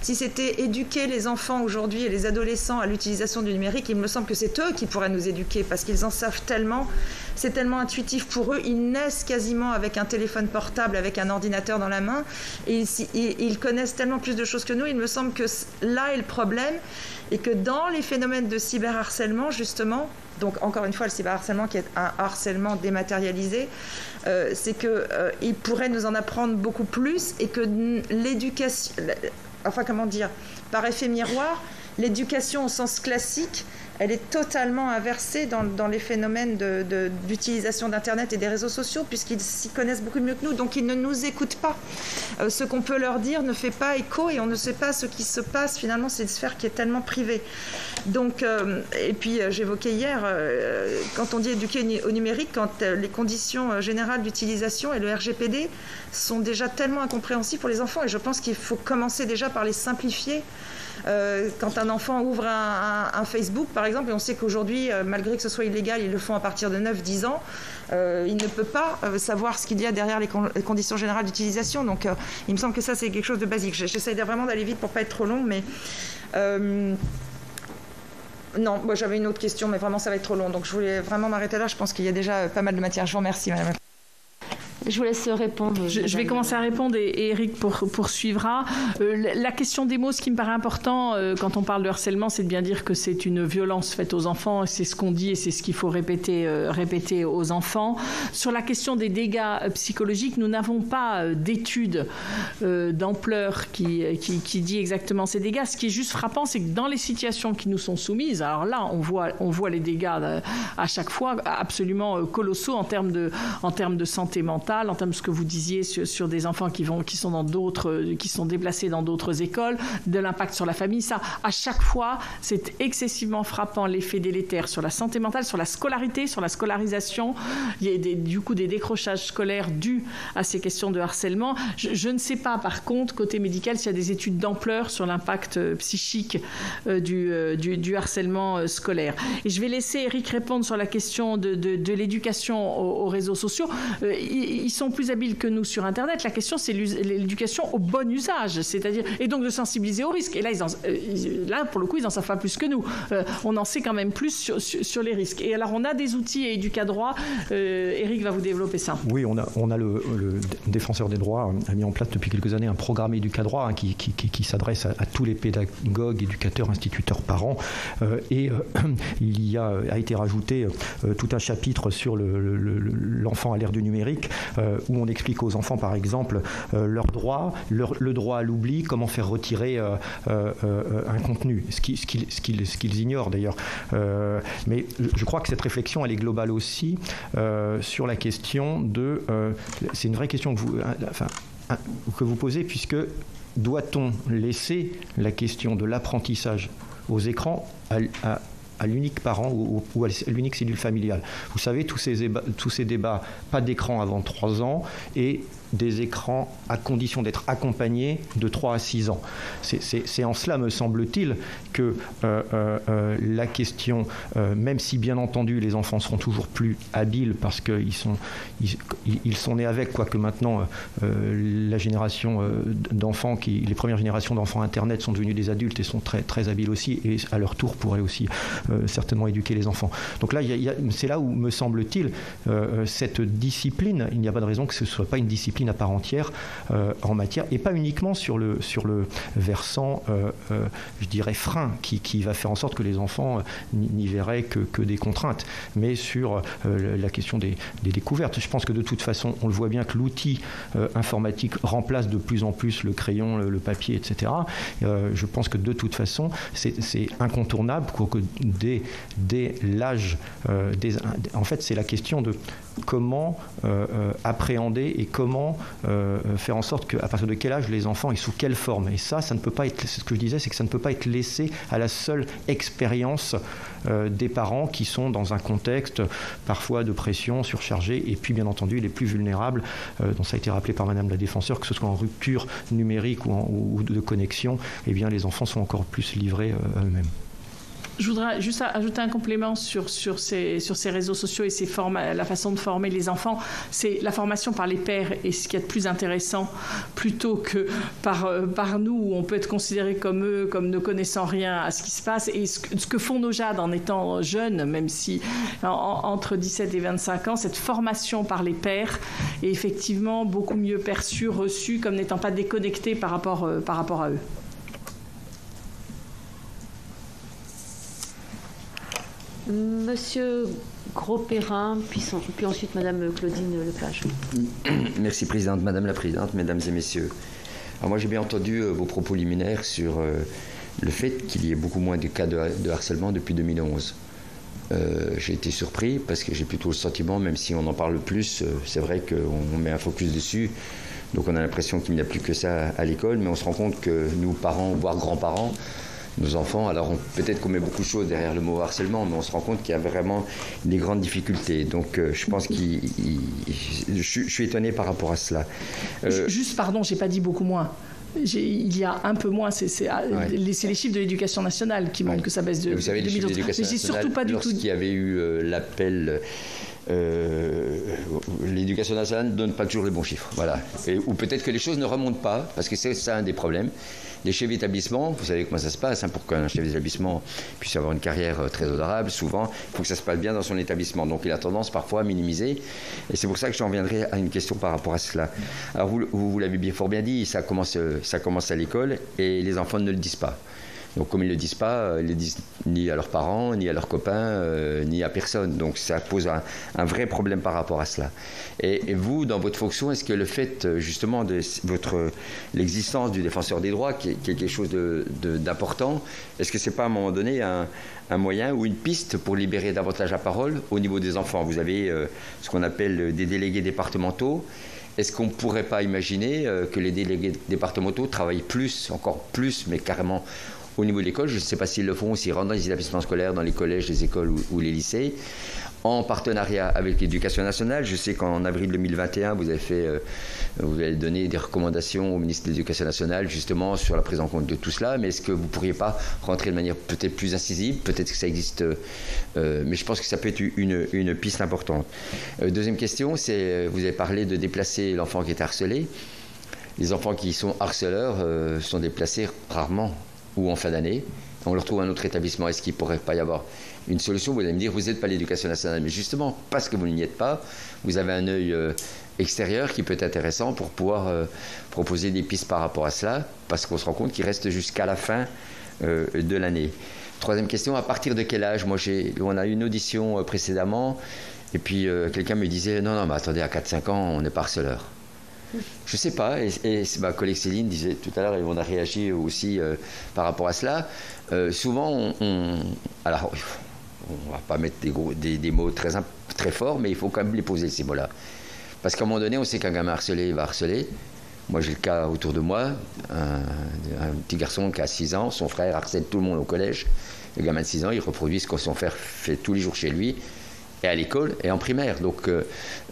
Si c'était éduquer les enfants aujourd'hui et les adolescents à l'utilisation du numérique, il me semble que c'est eux qui pourraient nous éduquer, parce qu'ils en savent tellement, c'est tellement intuitif pour eux, ils naissent quasiment avec un téléphone portable, avec un ordinateur dans la main, et ils connaissent tellement plus de choses que nous. Il me semble que là est le problème, et que dans les phénomènes de cyberharcèlement, justement, donc encore une fois le cyberharcèlement qui est un harcèlement dématérialisé, c'est qu'ils pourraient nous en apprendre beaucoup plus, et que l'éducation, enfin comment dire, par effet miroir, l'éducation au sens classique, elle est totalement inversée dans les phénomènes d'utilisation d'Internet et des réseaux sociaux, puisqu'ils s'y connaissent beaucoup mieux que nous, donc ils ne nous écoutent pas. Ce qu'on peut leur dire ne fait pas écho et on ne sait pas ce qui se passe. Finalement, c'est une sphère qui est tellement privée. Donc, et puis j'évoquais hier, quand on dit éduquer au numérique, quand les conditions générales d'utilisation et le RGPD sont déjà tellement incompréhensibles pour les enfants, et je pense qu'il faut commencer déjà par les simplifier. Quand un enfant ouvre un Facebook, par exemple, et on sait qu'aujourd'hui, malgré que ce soit illégal, ils le font à partir de 9-10 ans, il ne peut pas savoir ce qu'il y a derrière les conditions générales d'utilisation. Donc, il me semble que ça, c'est quelque chose de basique. J'essaie vraiment d'aller vite pour ne pas être trop long, mais... non, moi j'avais une autre question, mais vraiment ça va être trop long. Donc je voulais vraiment m'arrêter là. Je pense qu'il y a déjà pas mal de matière. Je vous remercie, madame. Je vous laisse répondre. Je vais commencer à répondre et Eric poursuivra. La question des mots, ce qui me paraît important quand on parle de harcèlement, c'est de bien dire que c'est une violence faite aux enfants. C'est ce qu'on dit et c'est ce qu'il faut répéter aux enfants. Sur la question des dégâts psychologiques, nous n'avons pas d'études d'ampleur qui dit exactement ces dégâts. Ce qui est juste frappant, c'est que dans les situations qui nous sont soumises, alors là, on voit les dégâts à chaque fois absolument colossaux en termes de santé mentale, en termes de ce que vous disiez sur des enfants qui sont déplacés dans d'autres écoles, de l'impact sur la famille. Ça, à chaque fois, c'est excessivement frappant l'effet délétère sur la santé mentale, sur la scolarité, sur la scolarisation. Il y a du coup des décrochages scolaires dus à ces questions de harcèlement. Je ne sais pas, par contre, côté médical, s'il y a des études d'ampleur sur l'impact psychique du harcèlement scolaire. Et je vais laisser Eric répondre sur la question de l'éducation aux réseaux sociaux. Ils sont plus habiles que nous sur Internet. La question, c'est l'éducation au bon usage, c'est-à-dire, et donc de sensibiliser aux risques. Et là, pour le coup, ils en savent pas plus que nous. On en sait quand même plus sur les risques. Et alors, on a des outils et Educadroit. Eric va vous développer ça. Oui, on a le défenseur des droits a mis en place depuis quelques années un programme Educadroit qui s'adresse à tous les pédagogues, éducateurs, instituteurs, parents. Et il a été rajouté tout un chapitre sur l'enfant à l'ère du numérique, où on explique aux enfants, par exemple, leurs droits, le droit à l'oubli, comment faire retirer un contenu, ce qu'ils ignorent d'ailleurs. Mais je crois que cette réflexion, elle est globale aussi sur la question de... c'est une vraie question que vous posez, puisque doit-on laisser la question de l'apprentissage aux écrans à l'unique parent ou à l'unique cellule familiale. Vous savez, tous ces débats, pas d'écran avant 3 ans et des écrans à condition d'être accompagnés de 3 à 6 ans. C'est en cela, me semble-t-il, que la question, même si bien entendu les enfants seront toujours plus habiles parce qu'ils sont nés avec, quoique maintenant la génération d'enfants, les premières générations d'enfants Internet sont devenus des adultes et sont très, très habiles aussi, et à leur tour pourraient aussi certainement éduquer les enfants. Donc là, c'est là où, me semble-t-il, cette discipline, il n'y a pas de raison que ce ne soit pas une discipline à part entière en matière, et pas uniquement sur le versant, je dirais, frein, qui va faire en sorte que les enfants n'y verraient que des contraintes, mais sur la question des découvertes. Je pense que de toute façon, on le voit bien que l'outil informatique remplace de plus en plus le crayon, le papier, etc. Je pense que de toute façon, c'est incontournable que dès l'âge, en fait, c'est la question de comment appréhender et comment faire en sorte qu'à partir de quel âge les enfants et sous quelle forme. Et ça ne peut pas être, c'est ce que je disais, c'est que ça ne peut pas être laissé à la seule expérience des parents qui sont dans un contexte parfois de pression, surchargé, et puis bien entendu les plus vulnérables, dont ça a été rappelé par Madame la Défenseure, que ce soit en rupture numérique ou de connexion, eh bien les enfants sont encore plus livrés à eux-mêmes. Je voudrais juste ajouter un complément sur ces réseaux sociaux et la façon de former les enfants. C'est la formation par les pairs et ce qu'il y a de plus intéressant, plutôt que par nous, où on peut être considéré comme eux, comme ne connaissant rien à ce qui se passe. Et ce que font nos jeunes en étant jeunes, même si entre 17 et 25 ans, cette formation par les pairs est effectivement beaucoup mieux perçue, reçue, comme n'étant pas déconnectée par rapport à eux. Monsieur Gros-Perrin, puis ensuite Madame Claudine Lepage. Merci Présidente, Madame la Présidente, Mesdames et Messieurs. Alors moi j'ai bien entendu vos propos liminaires sur le fait qu'il y ait beaucoup moins de cas de harcèlement depuis 2011. J'ai été surpris parce que j'ai plutôt le sentiment, même si on en parle plus, c'est vrai qu'on met un focus dessus, donc on a l'impression qu'il n'y a plus que ça à l'école, mais on se rend compte que nous, parents, voire grands-parents, nos enfants, alors peut-être qu'on met beaucoup de choses derrière le mot harcèlement, mais on se rend compte qu'il y a vraiment des grandes difficultés. Donc je pense je suis étonné par rapport à cela. Juste, pardon, j'ai pas dit beaucoup moins. il y a un peu moins. C'est les chiffres de l'éducation nationale qui montrent que ça baisse de. Vous savez, les chiffres de l'éducation nationale, lorsqu'il y avait eu l'appel. L'éducation nationale ne donne pas toujours les bons chiffres. Voilà. Ou peut-être que les choses ne remontent pas, parce que c'est ça un des problèmes. Les chefs d'établissement, vous savez comment ça se passe, pour qu'un chef d'établissement puisse avoir une carrière très honorable, souvent, il faut que ça se passe bien dans son établissement. Donc il a tendance parfois à minimiser. Et c'est pour ça que j'en reviendrai à une question par rapport à cela. Alors vous l'avez fort bien dit, ça commence à l'école et les enfants ne le disent pas. Donc comme ils ne le disent pas, ils le disent ni à leurs parents, ni à leurs copains, ni à personne. Donc ça pose un vrai problème par rapport à cela. Et vous, dans votre fonction, est-ce que le fait justement de l'existence du défenseur des droits, qui est quelque chose d'important, est-ce que ce n'est pas à un moment donné un moyen ou une piste pour libérer davantage la parole au niveau des enfants? Vous avez ce qu'on appelle des délégués départementaux. Est-ce qu'on ne pourrait pas imaginer que les délégués départementaux travaillent encore plus, mais carrément au niveau de l'école? Je ne sais pas s'ils le font, s'ils rentrent dans les établissements scolaires, dans les collèges, les écoles ou les lycées, en partenariat avec l'Éducation nationale. Je sais qu'en avril 2021, vous avez donné des recommandations au ministre de l'Éducation nationale justement sur la prise en compte de tout cela. Mais est-ce que vous ne pourriez pas rentrer de manière peut-être plus incisive? Peut-être que ça existe, mais je pense que ça peut être une piste importante. Deuxième question, c'est vous avez parlé de déplacer l'enfant qui est harcelé. Les enfants qui sont harceleurs sont déplacés rarement ou en fin d'année. On le retrouve à un autre établissement. Est-ce qu'il ne pourrait pas y avoir une solution? Vous allez me dire, vous n'êtes pas l'Éducation nationale, mais justement, parce que vous n'y êtes pas, vous avez un œil extérieur qui peut être intéressant pour pouvoir proposer des pistes par rapport à cela, parce qu'on se rend compte qu'il reste jusqu'à la fin de l'année. Troisième question, à partir de quel âge? On a eu une audition précédemment, et puis quelqu'un me disait, non, mais attendez, à 4-5 ans, on n'est pas harceleur. Je ne sais pas, et ma collègue Céline disait tout à l'heure, et on a réagi aussi par rapport à cela. Souvent, alors, on ne va pas mettre des mots très forts, mais il faut quand même les poser, ces mots-là. Parce qu'à un moment donné, on sait qu'un gamin harcelé, il va harceler. Moi, j'ai le cas autour de moi, un petit garçon qui a 6 ans, son frère harcèle tout le monde au collège. Le gamin de 6 ans, il reproduit ce que son frère fait tous les jours chez lui, et à l'école et en primaire. Donc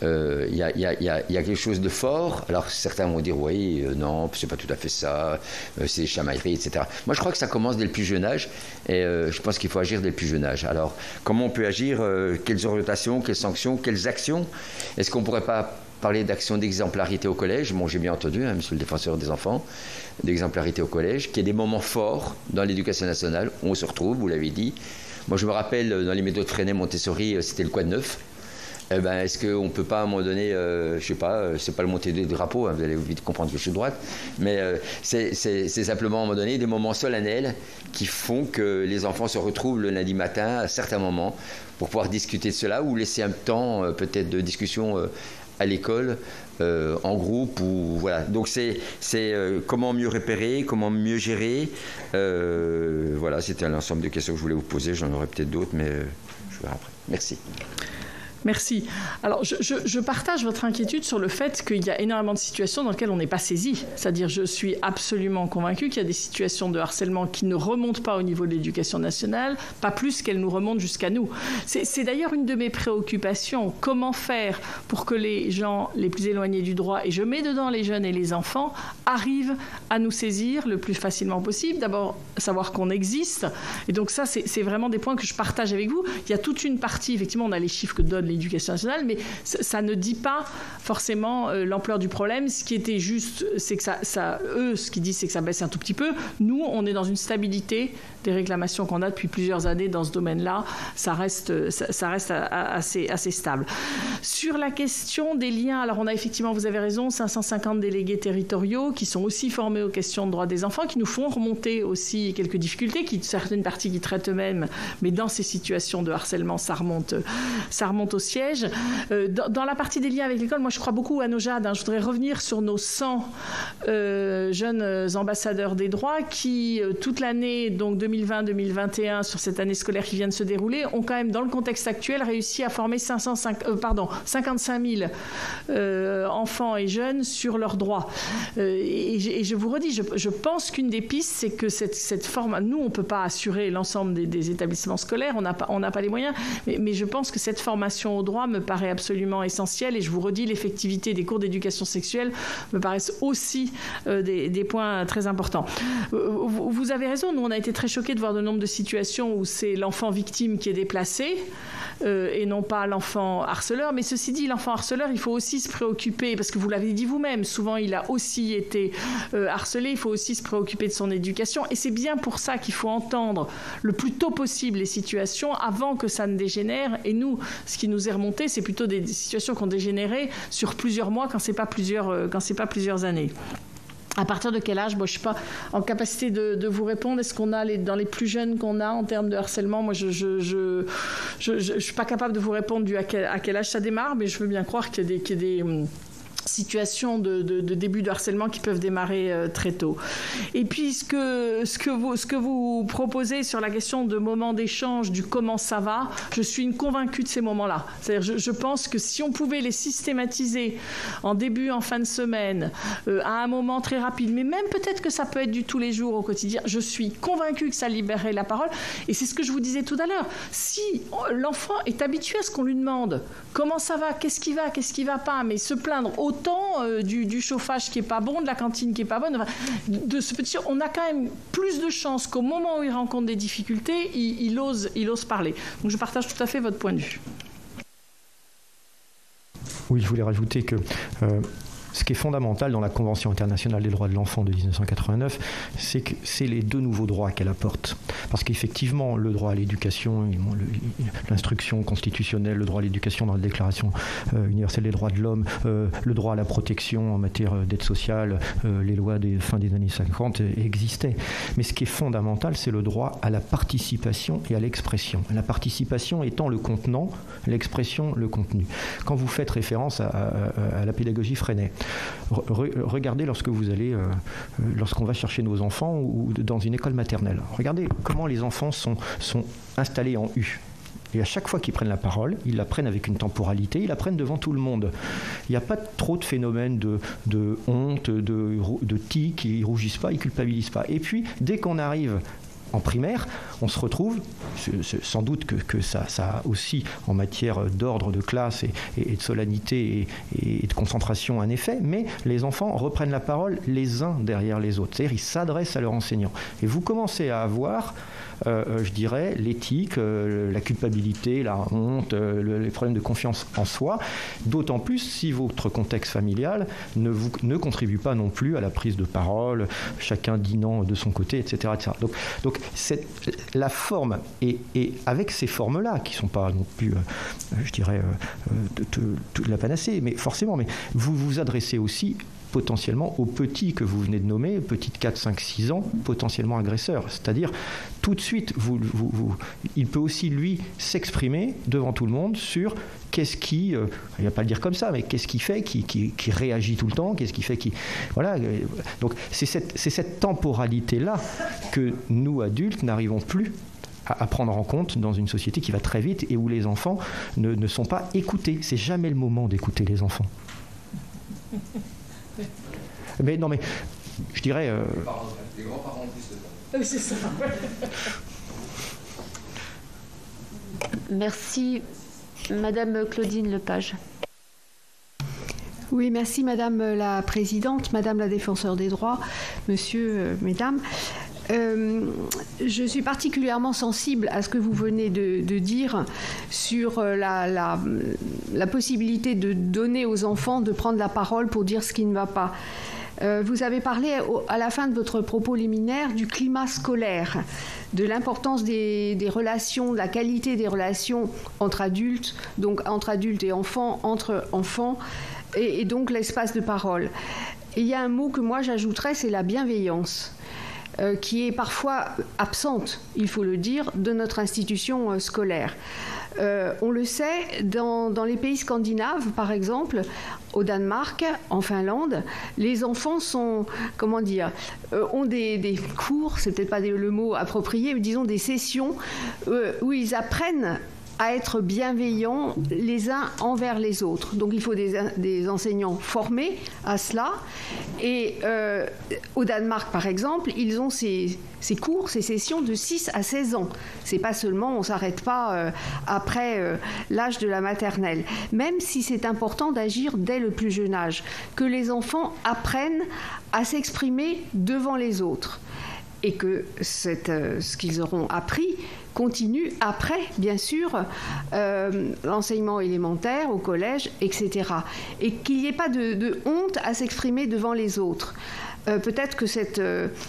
il y a quelque chose de fort. Alors certains vont dire oui, non, c'est pas tout à fait ça, c'est des chamailleries, etc. Moi je crois que ça commence dès le plus jeune âge, et je pense qu'il faut agir dès le plus jeune âge. Alors comment on peut agir? Quelles orientations, quelles sanctions, quelles actions? Est-ce qu'on pourrait pas parler d'actions d'exemplarité au collège? Bon, j'ai bien entendu, monsieur le défenseur des enfants, d'exemplarité au collège, qu'il y ait des moments forts dans l'éducation nationale où on se retrouve, vous l'avez dit. Moi, je me rappelle, dans les méthodes Freinet, Montessori, c'était le quoi de neuf. Est-ce qu'on ne peut pas, à un moment donné, je ne sais pas, c'est pas le monter des drapeaux, vous allez vite comprendre que je suis de droite, mais c'est simplement, à un moment donné, des moments solennels qui font que les enfants se retrouvent le lundi matin, à certains moments, pour pouvoir discuter de cela, ou laisser un temps, peut-être, de discussion à l'école, en groupe, ou voilà. Donc c'est comment mieux repérer, comment mieux gérer. Voilà, c'était l'ensemble des questions que je voulais vous poser. J'en aurais peut-être d'autres, mais je verrai après. Merci. Merci. Alors, je partage votre inquiétude sur le fait qu'il y a énormément de situations dans lesquelles on n'est pas saisi. C'est-à-dire, je suis absolument convaincue qu'il y a des situations de harcèlement qui ne remontent pas au niveau de l'éducation nationale, pas plus qu'elles nous remontent jusqu'à nous. C'est d'ailleurs une de mes préoccupations. Comment faire pour que les gens les plus éloignés du droit, et je mets dedans les jeunes et les enfants, arrivent à nous saisir le plus facilement possible. D'abord, savoir qu'on existe. Et donc ça, c'est vraiment des points que je partage avec vous. Il y a toute une partie, effectivement, on a les chiffres que donne l'éducation nationale, mais ça ne dit pas forcément l'ampleur du problème. Ce qui était juste, c'est que eux, ce qu'ils disent, c'est que ça baisse un tout petit peu. Nous, on est dans une stabilité des réclamations qu'on a depuis plusieurs années dans ce domaine-là. Ça reste assez stable. Sur la question des liens, alors on a effectivement, vous avez raison, 550 délégués territoriaux qui sont aussi formés aux questions de droits des enfants, qui nous font remonter aussi quelques difficultés, certaines parties qui traitent eux-mêmes, mais dans ces situations de harcèlement, ça remonte au siège. Dans la partie des liens avec l'école, moi je crois beaucoup à nos JAD. Je voudrais revenir sur nos 100 jeunes ambassadeurs des droits qui, toute l'année, donc 2020-2021, sur cette année scolaire qui vient de se dérouler, ont quand même, dans le contexte actuel, réussi à former 55 000 enfants et jeunes sur leurs droits. Et je vous redis, je pense qu'une des pistes, c'est que cette forme, nous, on ne peut pas assurer l'ensemble des établissements scolaires, on n'a pas les moyens, mais je pense que cette formation formation au droit me paraît absolument essentielle, et je vous redis, l'effectivité des cours d'éducation sexuelle me paraissent aussi des points très importants. Vous avez raison, nous on a été très choqués de voir le nombre de situations où c'est l'enfant victime qui est déplacé et non pas l'enfant harceleur. Mais ceci dit, l'enfant harceleur, il faut aussi se préoccuper, parce que vous l'avez dit vous-même, souvent il a aussi été harcelé, il faut aussi se préoccuper de son éducation, et c'est bien pour ça qu'il faut entendre le plus tôt possible les situations avant que ça ne dégénère. Et nous, ce qui nous est remonté, c'est plutôt des situations qui ont dégénéré sur plusieurs mois, quand c'est pas plusieurs années. À partir de quel âge? Moi, je ne suis pas en capacité de vous répondre. Est-ce qu'on a, dans les plus jeunes qu'on a en termes de harcèlement, moi, je suis pas capable de vous répondre à quel âge ça démarre, mais je veux bien croire qu'il y a des situations de début de harcèlement qui peuvent démarrer très tôt. Et puis ce que vous proposez sur la question de moments d'échange, du comment ça va, je suis une convaincue de ces moments-là. C'est-à-dire, je pense que si on pouvait les systématiser en début, en fin de semaine, à un moment très rapide, mais même peut-être que ça peut être du tous les jours au quotidien, je suis convaincue que ça libérerait la parole. Et c'est ce que je vous disais tout à l'heure. Si l'enfant est habitué à ce qu'on lui demande comment ça va, qu'est-ce qui va pas, mais se plaindre autant du chauffage qui est pas bon, de la cantine qui est pas bonne, de ce petit, on a quand même plus de chances qu'au moment où il rencontre des difficultés, il ose parler. Donc je partage tout à fait votre point de vue. Oui, je voulais rajouter que ce qui est fondamental dans la Convention internationale des droits de l'enfant de 1989, c'est que c'est les deux nouveaux droits qu'elle apporte. Parce qu'effectivement, le droit à l'éducation, l'instruction constitutionnelle, le droit à l'éducation dans la Déclaration universelle des droits de l'homme, le droit à la protection en matière d'aide sociale, les lois des fin des années 50 existaient. Mais ce qui est fondamental, c'est le droit à la participation et à l'expression. La participation étant le contenant, l'expression le contenu. Quand vous faites référence à la pédagogie Freinet, regardez lorsqu'on va chercher nos enfants ou dans une école maternelle. Regardez comment les enfants sont installés en U. Et à chaque fois qu'ils prennent la parole, ils la prennent avec une temporalité, ils la prennent devant tout le monde. Il n'y a pas trop de phénomènes de honte, de tic, ils ne rougissent pas, ils ne culpabilisent pas. Et puis, dès qu'on arrive en primaire, on se retrouve, sans doute que ça a aussi en matière d'ordre de classe et de solennité et de concentration un effet, mais les enfants reprennent la parole les uns derrière les autres, c'est-à-dire ils s'adressent à leur enseignant. Et vous commencez à avoir, je dirais, l'éthique, la culpabilité, la honte, les problèmes de confiance en soi, d'autant plus si votre contexte familial ne contribue pas non plus à la prise de parole, chacun dînant de son côté, etc. etc. Donc la forme, et avec ces formes-là, qui ne sont pas non plus, je dirais, de la panacée, mais forcément, mais vous vous adressez aussi potentiellement aux petits que vous venez de nommer, petits de 4, 5, 6 ans, potentiellement agresseurs. C'est-à-dire, tout de suite, il peut aussi, lui, s'exprimer devant tout le monde sur qu'est-ce qui, il ne va pas le dire comme ça, mais qu'est-ce qui fait qui réagit tout le temps, qu'est-ce qui fait qui... Voilà. Donc, c'est cette temporalité-là que nous, adultes, n'arrivons plus à prendre en compte dans une société qui va très vite et où les enfants ne sont pas écoutés. C'est jamais le moment d'écouter les enfants. Mais non, mais je dirais. Les grands-parents en plus de ça. Oui, c'est ça. Merci. Madame Claudine Lepage. Oui, merci Madame la Présidente, Madame la Défenseure des droits, Monsieur, Mesdames. Je suis particulièrement sensible à ce que vous venez de dire sur la possibilité de donner aux enfants de prendre la parole pour dire ce qui ne va pas. Vous avez parlé à la fin de votre propos liminaire du climat scolaire, de l'importance des relations, de la qualité des relations entre adultes, donc entre adultes et enfants, entre enfants, et donc l'espace de parole. Et il y a un mot que moi j'ajouterais, c'est la bienveillance. Qui est parfois absente, il faut le dire, de notre institution scolaire. On le sait, dans les pays scandinaves, par exemple, au Danemark, en Finlande, les enfants sont, ont des cours, c'est peut-être pas le mot approprié, mais disons des sessions où ils apprennent à être bienveillants les uns envers les autres. Donc il faut des enseignants formés à cela. Et au Danemark, par exemple, ils ont ces cours, ces sessions de 6 à 16 ans. C'est pas seulement, on ne s'arrête pas après l'âge de la maternelle. Même si c'est important d'agir dès le plus jeune âge, que les enfants apprennent à s'exprimer devant les autres. Et que ce qu'ils auront appris continue après, bien sûr, l'enseignement élémentaire, au collège, etc. Et qu'il n'y ait pas de honte à s'exprimer devant les autres. Peut-être que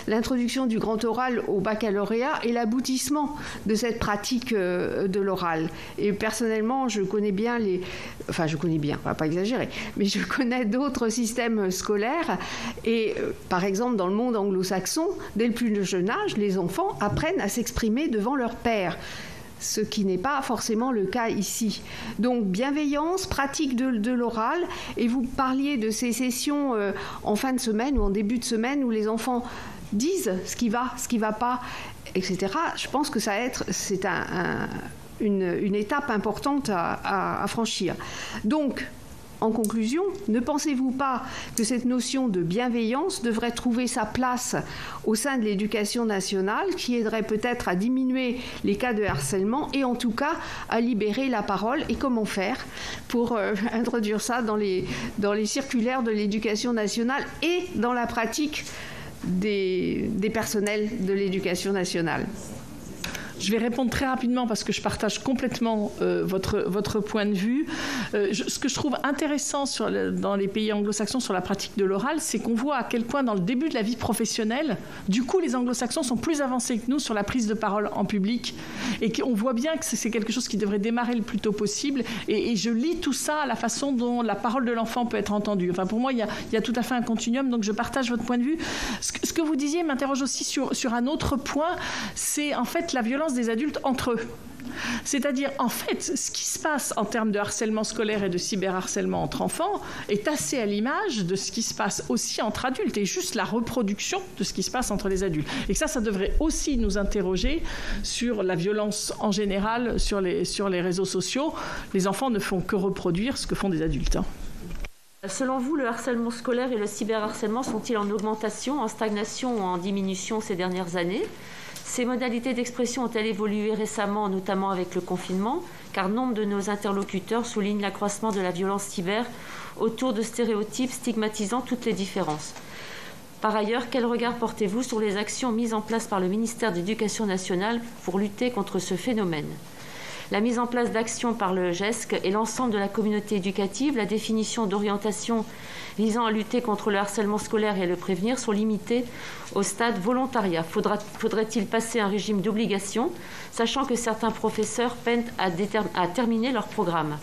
l'introduction du grand oral au baccalauréat est l'aboutissement de cette pratique de l'oral. Et personnellement, je connais bien on va pas exagérer, mais je connais d'autres systèmes scolaires. Et par exemple, dans le monde anglo-saxon, dès le plus jeune âge, les enfants apprennent à s'exprimer devant leur père. Ce qui n'est pas forcément le cas ici. Donc, bienveillance, pratique de l'oral. Et vous parliez de ces sessions en fin de semaine ou en début de semaine où les enfants disent ce qui va pas, etc. Je pense que c'est une étape importante à franchir. Donc, en conclusion, ne pensez-vous pas que cette notion de bienveillance devrait trouver sa place au sein de l'éducation nationale, qui aiderait peut-être à diminuer les cas de harcèlement et en tout cas à libérer la parole? Et comment faire pour introduire ça dans les circulaires de l'éducation nationale et dans la pratique des personnels de l'éducation nationale? Je vais répondre très rapidement parce que je partage complètement votre point de vue. Ce que je trouve intéressant dans les pays anglo-saxons sur la pratique de l'oral, c'est qu'on voit à quel point dans le début de la vie professionnelle, du coup, les anglo-saxons sont plus avancés que nous sur la prise de parole en public et qu'on voit bien que c'est quelque chose qui devrait démarrer le plus tôt possible. Et je lis tout ça à la façon dont la parole de l'enfant peut être entendue. Enfin, pour moi, il y a tout à fait un continuum, donc je partage votre point de vue. Ce que vous disiez m'interroge aussi sur un autre point, c'est en fait la violence des adultes entre eux. C'est-à-dire, en fait, ce qui se passe en termes de harcèlement scolaire et de cyberharcèlement entre enfants est assez à l'image de ce qui se passe aussi entre adultes et juste la reproduction de ce qui se passe entre les adultes. Et ça devrait aussi nous interroger sur la violence en général sur les réseaux sociaux. Les enfants ne font que reproduire ce que font des adultes. Selon vous, le harcèlement scolaire et le cyberharcèlement sont-ils en augmentation, en stagnation ou en diminution ces dernières années ? Ces modalités d'expression ont-elles évolué récemment, notamment avec le confinement, car nombre de nos interlocuteurs soulignent l'accroissement de la violence cyber autour de stéréotypes stigmatisant toutes les différences. Par ailleurs, quel regard portez-vous sur les actions mises en place par le ministère de l'Éducation nationale pour lutter contre ce phénomène ? La mise en place d'actions par le GESC et l'ensemble de la communauté éducative, la définition d'orientation visant à lutter contre le harcèlement scolaire et à le prévenir sont limitées au stade volontariat. Faudrait-il passer un régime d'obligation, sachant que certains professeurs peinent à terminer leur programme ?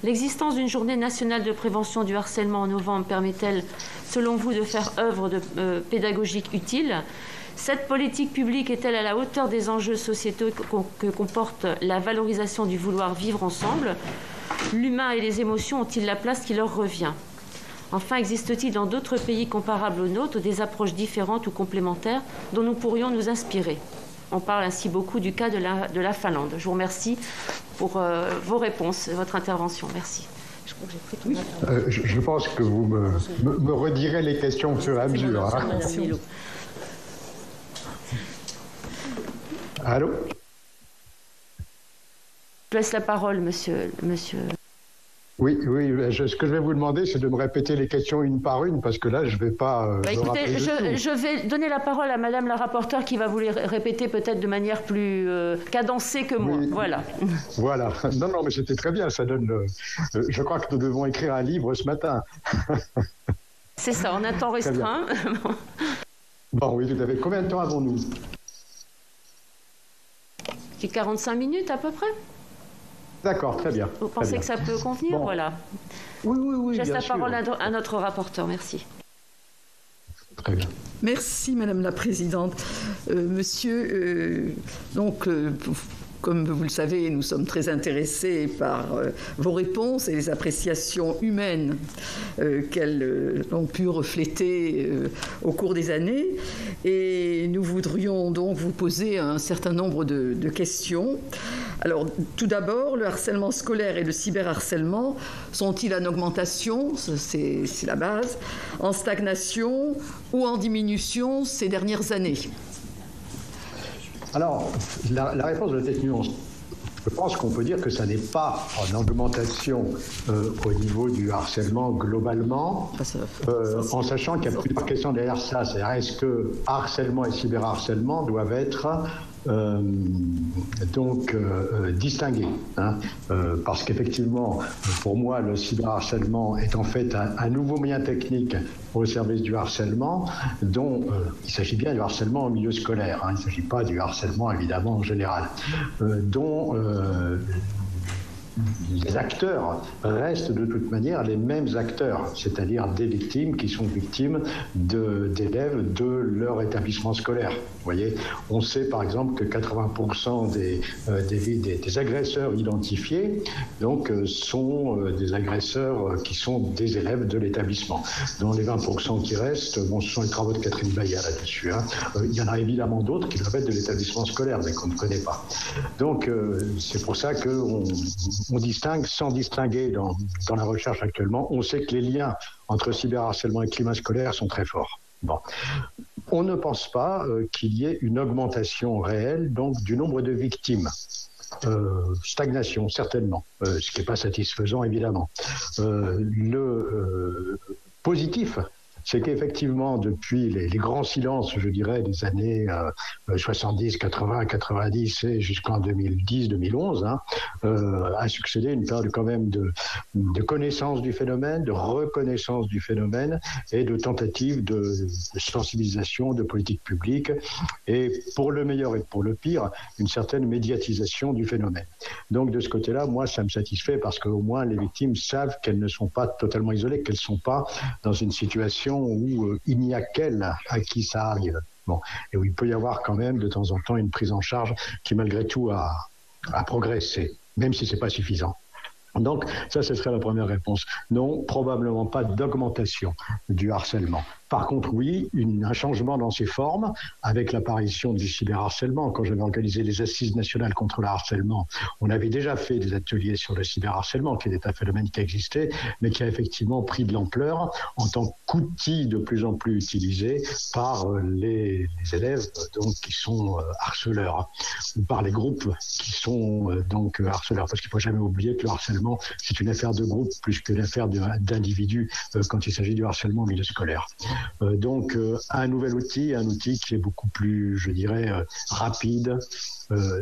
L'existence d'une journée nationale de prévention du harcèlement en novembre permet-elle, selon vous, de faire œuvre pédagogique utile ? Cette politique publique est-elle à la hauteur des enjeux sociétaux que comporte la valorisation du vouloir vivre ensemble ? L'humain et les émotions ont-ils la place qui leur revient ? Enfin, existe-t-il dans d'autres pays comparables aux nôtres des approches différentes ou complémentaires dont nous pourrions nous inspirer ? On parle ainsi beaucoup du cas de la Finlande. Je vous remercie pour vos réponses et votre intervention. Merci. Je pense que vous me redirez les questions au fur et à mesure. Hein. Allô ? Je laisse la parole, monsieur. Oui, ce que je vais vous demander, c'est de me répéter les questions une par une, parce que là, je ne vais pas... écoutez, je vais donner la parole à madame la rapporteure qui va vous les répéter peut-être de manière plus cadencée que moi. Oui. Voilà. Voilà. Non, mais c'était très bien, ça donne... je crois que nous devons écrire un livre ce matin. C'est ça, en un temps restreint. Bon, oui, tout à fait. Combien de temps avons-nous ? 45 minutes à peu près. D'accord, très bien. Vous pensez que ça peut convenir ? Bon. Voilà. Oui. Je laisse la parole à notre rapporteur. Merci. Très bien. Merci, Madame la Présidente. Monsieur, comme vous le savez, nous sommes très intéressés par vos réponses et les appréciations humaines qu'elles ont pu refléter au cours des années. Et nous voudrions donc vous poser un certain nombre de questions. Alors, tout d'abord, le harcèlement scolaire et le cyberharcèlement sont-ils en augmentation, c'est la base, en stagnation ou en diminution ces dernières années? Alors, la réponse doit être nuancée. Je pense qu'on peut dire que ça n'est pas en augmentation au niveau du harcèlement globalement, en sachant qu'il y a plusieurs questions derrière ça. C'est-à-dire, est-ce que harcèlement et cyberharcèlement doivent être distingués, hein, parce qu'effectivement, pour moi, le cyberharcèlement est en fait un nouveau moyen technique au service du harcèlement, dont il s'agit bien du harcèlement en milieu scolaire, hein, il ne s'agit pas du harcèlement évidemment en général, dont les acteurs restent de toute manière les mêmes acteurs, c'est-à-dire des victimes qui sont victimes d'élèves de leur établissement scolaire. Vous voyez, on sait par exemple que 80% des agresseurs identifiés donc, sont des agresseurs qui sont des élèves de l'établissement. Dans les 20% qui restent, bon, ce sont les travaux de Catherine Bayat là-dessus. Hein. Il y en a évidemment d'autres qui doivent être de l'établissement scolaire, mais qu'on ne connaît pas. Donc c'est pour ça qu'on distingue sans distinguer dans la recherche actuellement. On sait que les liens entre cyberharcèlement et climat scolaire sont très forts. Bon. On ne pense pas qu'il y ait une augmentation réelle donc, du nombre de victimes. Stagnation, certainement, ce qui n'est pas satisfaisant, évidemment. Le positif, c'est qu'effectivement, depuis les grands silences, je dirais, des années 70, 80, 90 et jusqu'en 2010, 2011, hein, a succédé une période quand même de connaissance du phénomène, de reconnaissance du phénomène et de tentatives de sensibilisation, de politique publique et pour le meilleur et pour le pire, une certaine médiatisation du phénomène. Donc de ce côté-là, moi, ça me satisfait parce qu'au moins les victimes savent qu'elles ne sont pas totalement isolées, qu'elles ne sont pas dans une situation où il n'y a qu'elle à qui ça arrive. Bon. Et où il peut y avoir quand même de temps en temps une prise en charge qui malgré tout a progressé, même si ce n'est pas suffisant. Donc ça, ce serait la première réponse. Non, probablement pas d'augmentation du harcèlement. Par contre, oui, un changement dans ses formes avec l'apparition du cyberharcèlement. Quand j'avais organisé les assises nationales contre le harcèlement, on avait déjà fait des ateliers sur le cyberharcèlement, qui était un phénomène qui existait, mais qui a effectivement pris de l'ampleur en tant qu'outil de plus en plus utilisé par les élèves donc, qui sont harceleurs, ou par les groupes qui sont donc harceleurs. Parce qu'il ne faut jamais oublier que le harcèlement, c'est une affaire de groupe plus qu'une affaire d'individus quand il s'agit du harcèlement au milieu scolaire. Donc un nouvel outil, un outil qui est beaucoup plus, je dirais, rapide,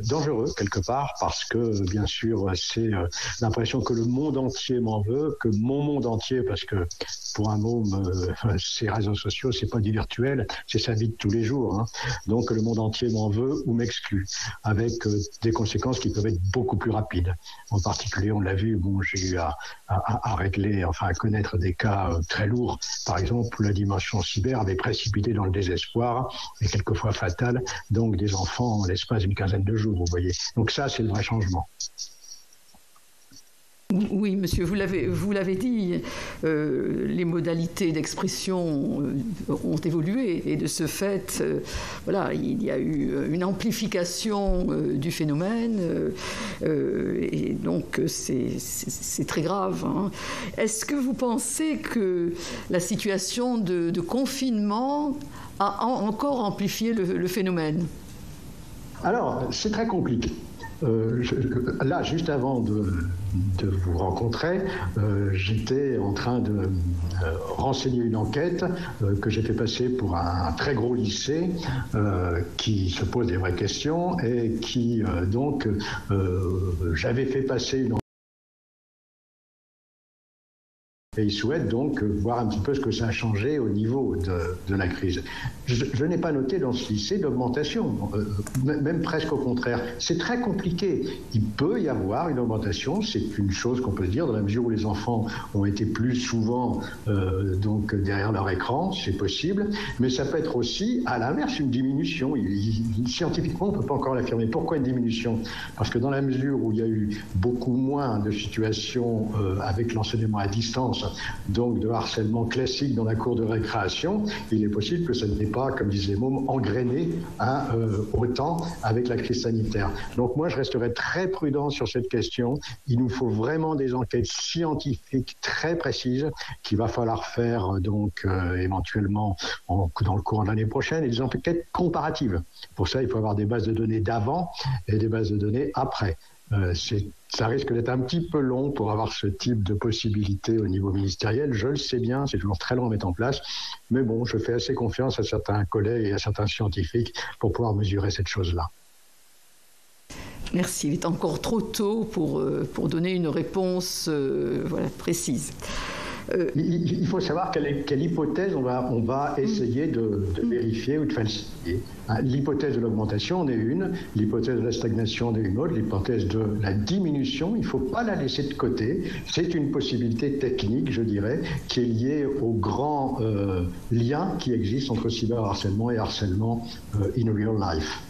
dangereux quelque part, parce que bien sûr c'est l'impression que le monde entier m'en veut, que mon monde entier, parce que pour un môme, ces réseaux sociaux, c'est pas du virtuel, c'est sa vie de tous les jours. Hein. Donc le monde entier m'en veut ou m'exclut, avec des conséquences qui peuvent être beaucoup plus rapides. En particulier, on l'a vu, bon, j'ai eu à régler, enfin à connaître des cas très lourds, par exemple où la dimension cyber avait précipité dans le désespoir et quelquefois fatal, donc des enfants en l'espace d'une quinzaine de jours, vous voyez. Donc ça, c'est le vrai changement. Oui, monsieur, vous l'avez dit, les modalités d'expression ont évolué et de ce fait, voilà, il y a eu une amplification du phénomène et donc c'est très grave. Hein. Est-ce que vous pensez que la situation de confinement a encore amplifié le phénomène? Alors, c'est très compliqué. Là, juste avant de vous rencontrer, j'étais en train de renseigner une enquête que j'ai fait passer pour un très gros lycée qui se pose des vraies questions et qui, donc, j'avais fait passer une enquête. Et ils souhaitent donc voir un petit peu ce que ça a changé au niveau de la crise. Je n'ai pas noté dans ce lycée d'augmentation, même presque au contraire. C'est très compliqué. Il peut y avoir une augmentation, c'est une chose qu'on peut se dire, dans la mesure où les enfants ont été plus souvent donc derrière leur écran, c'est possible, mais ça peut être aussi, à l'inverse, une diminution. Scientifiquement, on ne peut pas encore l'affirmer. Pourquoi une diminution? Parce que dans la mesure où il y a eu beaucoup moins de situations avec l'enseignement à distance, donc de harcèlement classique dans la cour de récréation, il est possible que ça n'est pas, comme disent les mômes, engrainé autant avec la crise sanitaire. Donc moi, je resterai très prudent sur cette question. Il nous faut vraiment des enquêtes scientifiques très précises qu'il va falloir faire donc éventuellement dans le courant de l'année prochaine, et des enquêtes comparatives. Pour ça, il faut avoir des bases de données d'avant et des bases de données après. Ça risque d'être un petit peu long pour avoir ce type de possibilité au niveau ministériel. Je le sais bien, c'est toujours très long à mettre en place. Mais bon, je fais assez confiance à certains collègues et à certains scientifiques pour pouvoir mesurer cette chose-là. Merci. Il est encore trop tôt pour donner une réponse précise. Il faut savoir quelle hypothèse on va essayer de vérifier ou de falsifier. L'hypothèse de l'augmentation en est une, l'hypothèse de la stagnation en est une autre, l'hypothèse de la diminution, il ne faut pas la laisser de côté. C'est une possibilité technique, je dirais, qui est liée au grand lien qui existe entre cyberharcèlement et harcèlement in real life.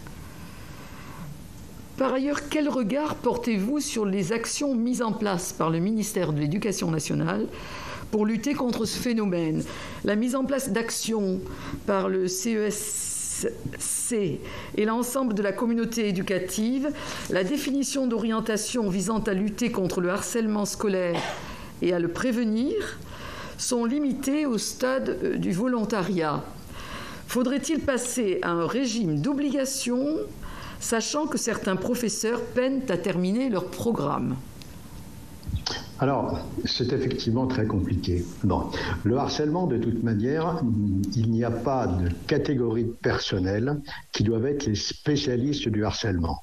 Par ailleurs, quel regard portez-vous sur les actions mises en place par le ministère de l'Éducation nationale pour lutter contre ce phénomène? La mise en place d'actions par le CESC et l'ensemble de la communauté éducative, la définition d'orientation visant à lutter contre le harcèlement scolaire et à le prévenir, sont limitées au stade du volontariat. Faudrait-il passer à un régime d'obligation, sachant que certains professeurs peinent à terminer leur programme? Alors, c'est effectivement très compliqué. Bon, le harcèlement, de toute manière, il n'y a pas de catégorie de personnel qui doivent être les spécialistes du harcèlement.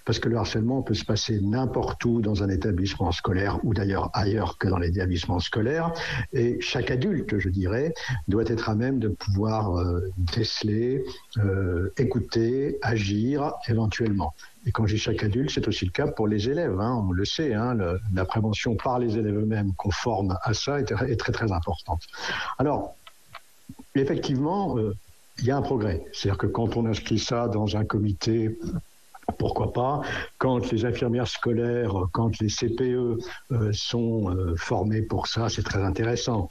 Parce que le harcèlement peut se passer n'importe où dans un établissement scolaire ou d'ailleurs ailleurs que dans l'établissement scolaire, et chaque adulte, je dirais, doit être à même de pouvoir déceler, écouter, agir éventuellement. Et quand je dis chaque adulte, c'est aussi le cas pour les élèves, on le sait, la prévention par les élèves eux-mêmes qu'on forme à ça est très très importante. Alors, effectivement, il y a un progrès. C'est-à-dire que quand on inscrit ça dans un comité, pourquoi pas, quand les infirmières scolaires, quand les CPE sont formés pour ça, c'est très intéressant.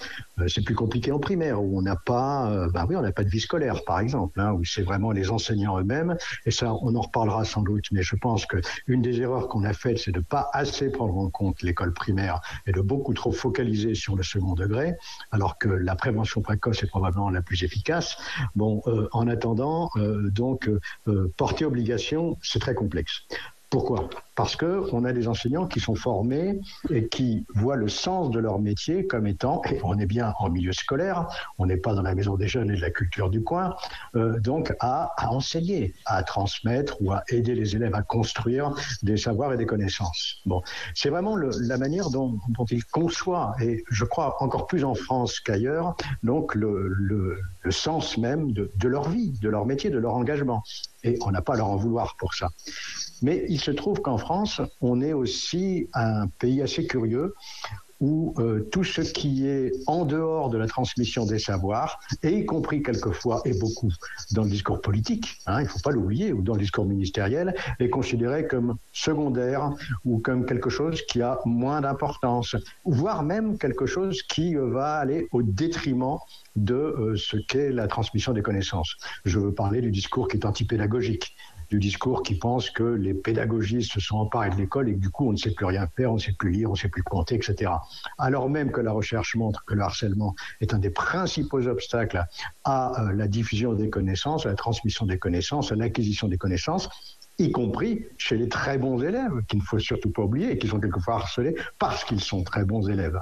C'est plus compliqué en primaire, où on n'a pas, on n'a pas de vie scolaire, par exemple, où c'est vraiment les enseignants eux-mêmes, et ça, on en reparlera sans doute, mais je pense qu'une des erreurs qu'on a faites, c'est de ne pas assez prendre en compte l'école primaire et de beaucoup trop focaliser sur le second degré, alors que la prévention précoce est probablement la plus efficace. Bon, en attendant, porter obligation, c'est très complexe. Pourquoi ? Parce qu'on a des enseignants qui sont formés et qui voient le sens de leur métier comme étant, et on est bien en milieu scolaire, on n'est pas dans la maison des jeunes et de la culture du coin, donc à enseigner, à transmettre ou à aider les élèves à construire des savoirs et des connaissances. Bon, c'est vraiment la manière dont ils conçoivent, et je crois encore plus en France qu'ailleurs, donc le sens même de leur vie, de leur métier, de leur engagement. Et on n'a pas à leur en vouloir pour ça. Mais il se trouve qu'en France, on est aussi un pays assez curieux où tout ce qui est en dehors de la transmission des savoirs, et y compris quelquefois et beaucoup dans le discours politique, il ne faut pas l'oublier, ou dans le discours ministériel, est considéré comme secondaire ou comme quelque chose qui a moins d'importance, voire même quelque chose qui va aller au détriment de ce qu'est la transmission des connaissances. Je veux parler du discours qui est antipédagogique, du discours qui pense que les pédagogistes se sont emparés de l'école et que du coup on ne sait plus rien faire, on ne sait plus lire, on ne sait plus compter, etc. Alors même que la recherche montre que le harcèlement est un des principaux obstacles à la diffusion des connaissances, à la transmission des connaissances, à l'acquisition des connaissances, y compris chez les très bons élèves, qu'il ne faut surtout pas oublier, et qui sont quelquefois harcelés parce qu'ils sont très bons élèves.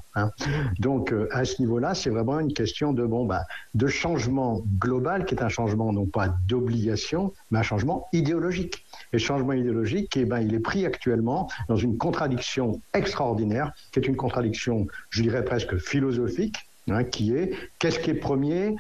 Donc, à ce niveau-là, c'est vraiment une question de changement global, qui est un changement non pas d'obligation, mais un changement idéologique. Et changement idéologique, il est pris actuellement dans une contradiction extraordinaire, qui est une contradiction, je dirais presque philosophique, qui est qu'est-ce qui est premier,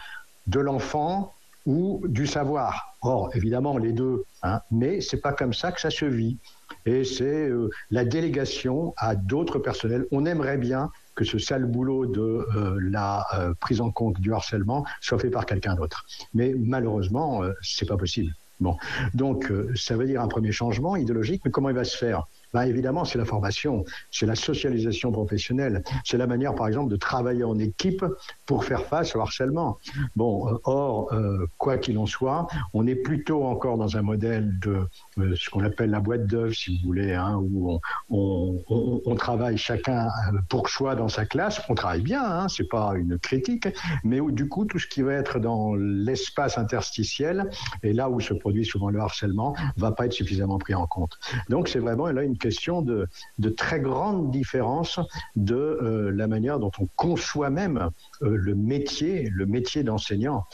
de l'enfant ou du savoir? Or, évidemment, les deux, mais c'est pas comme ça que ça se vit. Et c'est la délégation à d'autres personnels. On aimerait bien que ce sale boulot de la prise en compte du harcèlement soit fait par quelqu'un d'autre. Mais malheureusement, c'est pas possible. Bon, donc ça veut dire un premier changement idéologique, mais comment il va se faire ? Évidemment, c'est la formation, c'est la socialisation professionnelle, c'est la manière, par exemple, de travailler en équipe pour faire face au harcèlement. Or, quoi qu'il en soit, on est plutôt encore dans un modèle de ce qu'on appelle la boîte d'œufs, si vous voulez, où on travaille chacun pour soi dans sa classe. On travaille bien, c'est pas une critique, mais où, du coup, tout ce qui va être dans l'espace interstitiel, et là où se produit souvent le harcèlement, va pas être suffisamment pris en compte. Donc, c'est vraiment là une question de très grande différence de la manière dont on conçoit même le métier d'enseignant.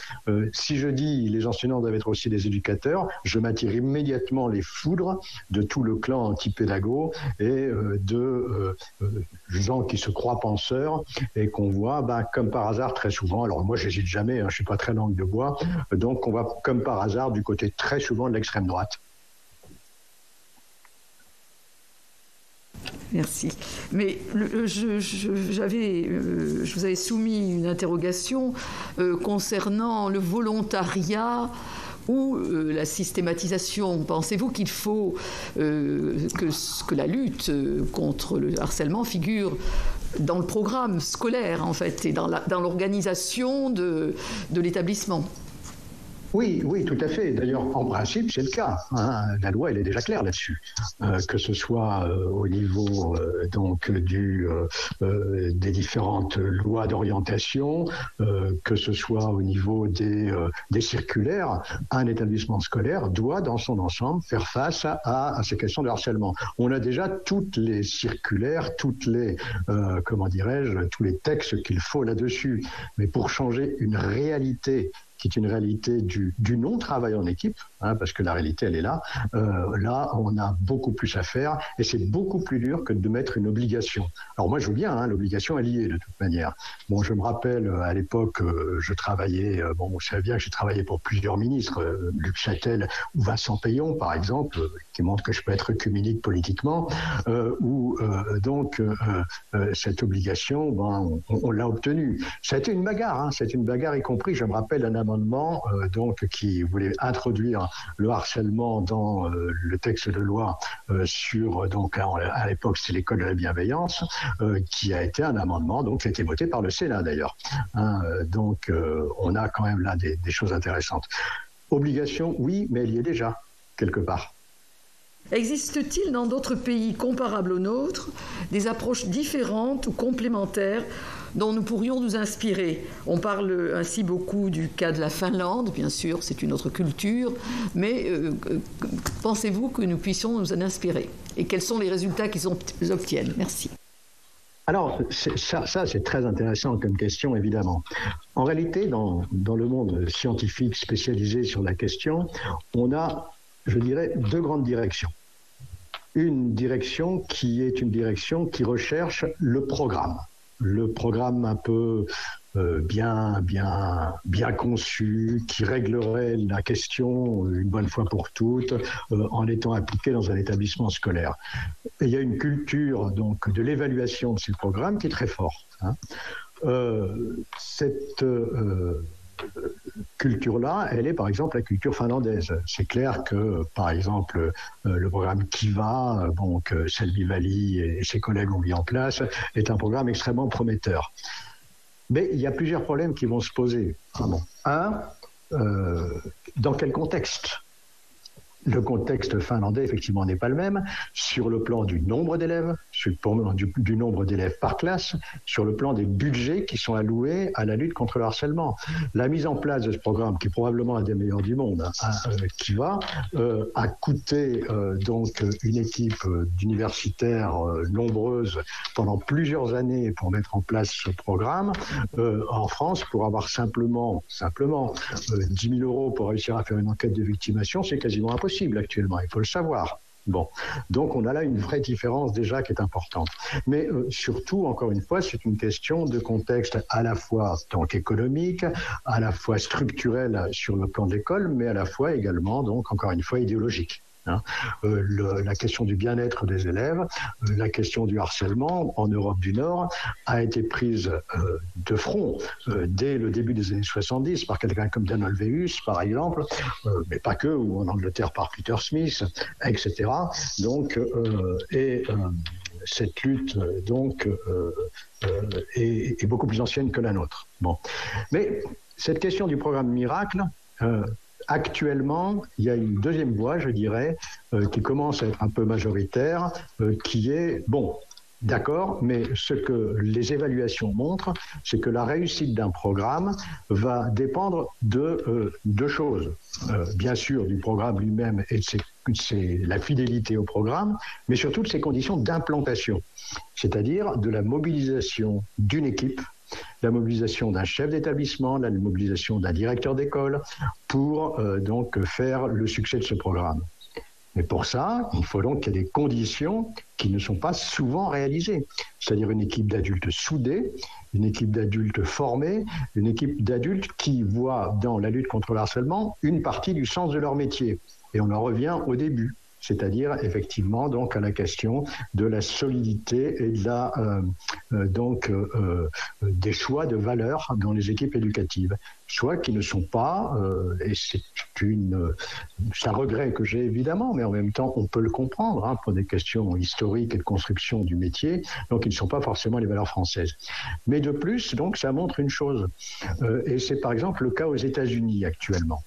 Si je dis les enseignants doivent être aussi des éducateurs, je m'attire immédiatement les foudres de tout le clan anti-pédago et de gens qui se croient penseurs et qu'on voit comme par hasard très souvent, alors moi j'hésite jamais, je suis pas très langue de bois, donc on va comme par hasard du côté très souvent de l'extrême droite. Merci. Mais je vous avais soumis une interrogation concernant le volontariat ou la systématisation. Pensez-vous qu'il faut que la lutte contre le harcèlement figure dans le programme scolaire, en fait, et dans l'organisation de l'établissement? Oui, tout à fait. D'ailleurs, en principe, c'est le cas. La loi, elle est déjà claire là-dessus. Que ce soit au niveau des différentes lois d'orientation, que ce soit au niveau des circulaires, un établissement scolaire doit, dans son ensemble, faire face à ces questions de harcèlement. On a déjà toutes les circulaires, tous les textes qu'il faut là-dessus. Mais pour changer une réalité qui est une réalité du non-travail en équipe, parce que la réalité, elle est là. Là, on a beaucoup plus à faire et c'est beaucoup plus dur que de mettre une obligation. Alors moi, je veux bien, l'obligation est liée de toute manière. Je me rappelle, à l'époque, je travaillais, vous savez bien que j'ai travaillé pour plusieurs ministres, Luc Châtel ou Vincent Payon, par exemple, qui montre que je peux être œcuménique politiquement, cette obligation, on l'a obtenue. Ça a été une bagarre, c'est une bagarre, y compris, je me rappelle, un amendement qui voulait introduire le harcèlement dans le texte de loi à l'époque c'était l'école de la bienveillance, qui a été un amendement qui a été voté par le Sénat d'ailleurs. On a quand même là des choses intéressantes. Obligation, oui, mais elle y est déjà quelque part. Existe-t-il dans d'autres pays comparables au nôtre des approches différentes ou complémentaires dont nous pourrions nous inspirer? On parle ainsi beaucoup du cas de la Finlande, bien sûr, c'est une autre culture, mais pensez-vous que nous puissions nous en inspirer? Et quels sont les résultats qu'ils obtiennent? Merci. Alors, ça c'est très intéressant comme question, évidemment. En réalité, dans le monde scientifique spécialisé sur la question, on a, je dirais, deux grandes directions. Une direction qui recherche le programme un peu bien conçu, qui réglerait la question une bonne fois pour toutes en étant appliqué dans un établissement scolaire. Et il y a une culture de l'évaluation de ces programmes qui est très forte. Cette culture-là, elle est par exemple la culture finlandaise. C'est clair que, par exemple, le programme Kiva, que Selvi Vali et ses collègues ont mis en place, est un programme extrêmement prometteur. Mais il y a plusieurs problèmes qui vont se poser. Dans quel contexte ? Le contexte finlandais, effectivement, n'est pas le même sur le plan du nombre d'élèves, du nombre d'élèves par classe, sur le plan des budgets qui sont alloués à la lutte contre le harcèlement. La mise en place de ce programme, qui est probablement un des meilleurs du monde, a coûté une équipe d'universitaires nombreuses pendant plusieurs années pour mettre en place ce programme. En France, pour avoir simplement 10 000 euros pour réussir à faire une enquête de victimation, c'est quasiment impossible actuellement, il faut le savoir. Donc on a là une vraie différence déjà qui est importante. Mais surtout, encore une fois, c'est une question de contexte à la fois économique, à la fois structurel sur le plan de l'école, mais à la fois également, encore une fois, idéologique. La question du bien-être des élèves, la question du harcèlement en Europe du Nord a été prise de front dès le début des années 70 par quelqu'un comme Dan Olweus, par exemple, mais pas que, ou en Angleterre par Peter Smith, etc. Donc, cette lutte donc est beaucoup plus ancienne que la nôtre. Bon. Mais cette question du programme Miracle, actuellement, il y a une deuxième voie, je dirais, qui commence à être un peu majoritaire, qui est, bon, d'accord, mais ce que les évaluations montrent, c'est que la réussite d'un programme va dépendre de deux choses. Bien sûr, du programme lui-même et de la fidélité au programme, mais surtout de ses conditions d'implantation, c'est-à-dire de la mobilisation d'une équipe, la mobilisation d'un chef d'établissement, la mobilisation d'un directeur d'école pour donc faire le succès de ce programme. Mais pour ça, il faut donc qu'il y ait des conditions qui ne sont pas souvent réalisées. C'est-à-dire une équipe d'adultes soudés, une équipe d'adultes formés, une équipe d'adultes qui voient dans la lutte contre le harcèlement une partie du sens de leur métier. Et on en revient au début. C'est-à-dire effectivement donc à la question de la solidité et de des choix de valeurs dans les équipes éducatives. Choix qui ne sont pas, et c'est un regret que j'ai évidemment, mais en même temps on peut le comprendre pour des questions historiques et de construction du métier, donc ils ne sont pas forcément les valeurs françaises. Mais de plus, donc ça montre une chose, et c'est par exemple le cas aux États-Unis actuellement.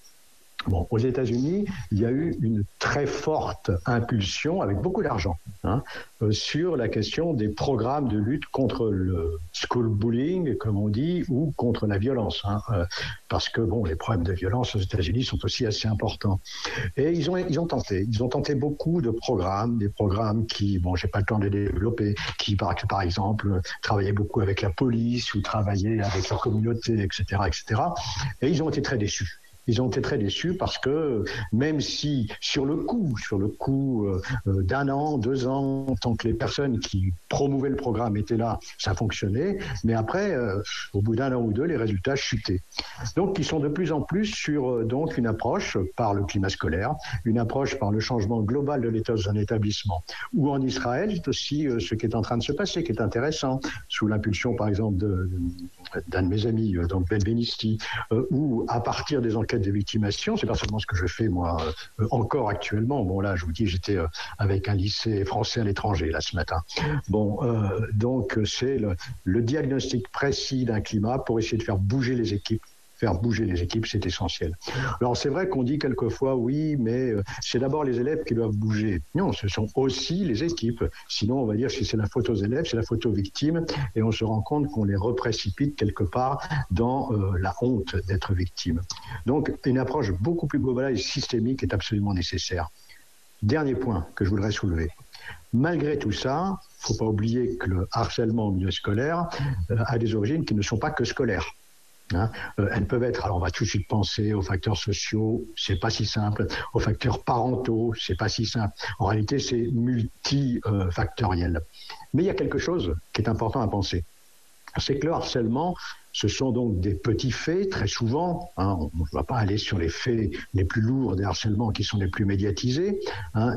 Bon, aux États-Unis, il y a eu une très forte impulsion, avec beaucoup d'argent, sur la question des programmes de lutte contre le school bullying, comme on dit, ou contre la violence. Parce que, bon, les problèmes de violence aux États-Unis sont aussi assez importants. Et ils ont tenté beaucoup de programmes, des programmes qui, bon, j'ai pas le temps de les développer, qui, par exemple, travaillaient beaucoup avec la police ou travaillaient avec leur communauté, etc., etc. Et ils ont été très déçus. Ils ont été très déçus parce que même si sur le coup d'un an, 2 ans, tant que les personnes qui promouvaient le programme étaient là, ça fonctionnait. Mais après, au bout d'1 an ou 2, les résultats chutaient. Donc, ils sont de plus en plus sur donc une approche par le climat scolaire, une approche par le changement global de l'état d'un établissement. Ou en Israël, c'est aussi ce qui est en train de se passer, qui est intéressant, sous l'impulsion, par exemple, d'un de mes amis, donc Ben Benisti, où à partir des enquêtes de victimation, c'est pas seulement ce que je fais moi encore actuellement. Bon là, je vous dis, j'étais avec un lycée français à l'étranger là ce matin. Bon, donc c'est le diagnostic précis d'un climat pour essayer de faire bouger les équipes. Faire bouger les équipes, c'est essentiel. Alors c'est vrai qu'on dit quelquefois, oui, mais c'est d'abord les élèves qui doivent bouger. Non, ce sont aussi les équipes. Sinon, on va dire que si c'est la faute aux élèves, c'est la faute aux victimes, et on se rend compte qu'on les reprécipite quelque part dans la honte d'être victime. Donc, une approche beaucoup plus globale et systémique est absolument nécessaire. Dernier point que je voudrais soulever. Malgré tout ça, il ne faut pas oublier que le harcèlement au milieu scolaire a des origines qui ne sont pas que scolaires. Elles peuvent être, alors on va tout de suite penser aux facteurs sociaux, c'est pas si simple, aux facteurs parentaux, c'est pas si simple. En réalité, c'est multifactoriel. Mais il y a quelque chose qui est important à penser. C'est que le harcèlement, ce sont donc des petits faits, très souvent, on ne va pas aller sur les faits les plus lourds des harcèlements qui sont les plus médiatisés,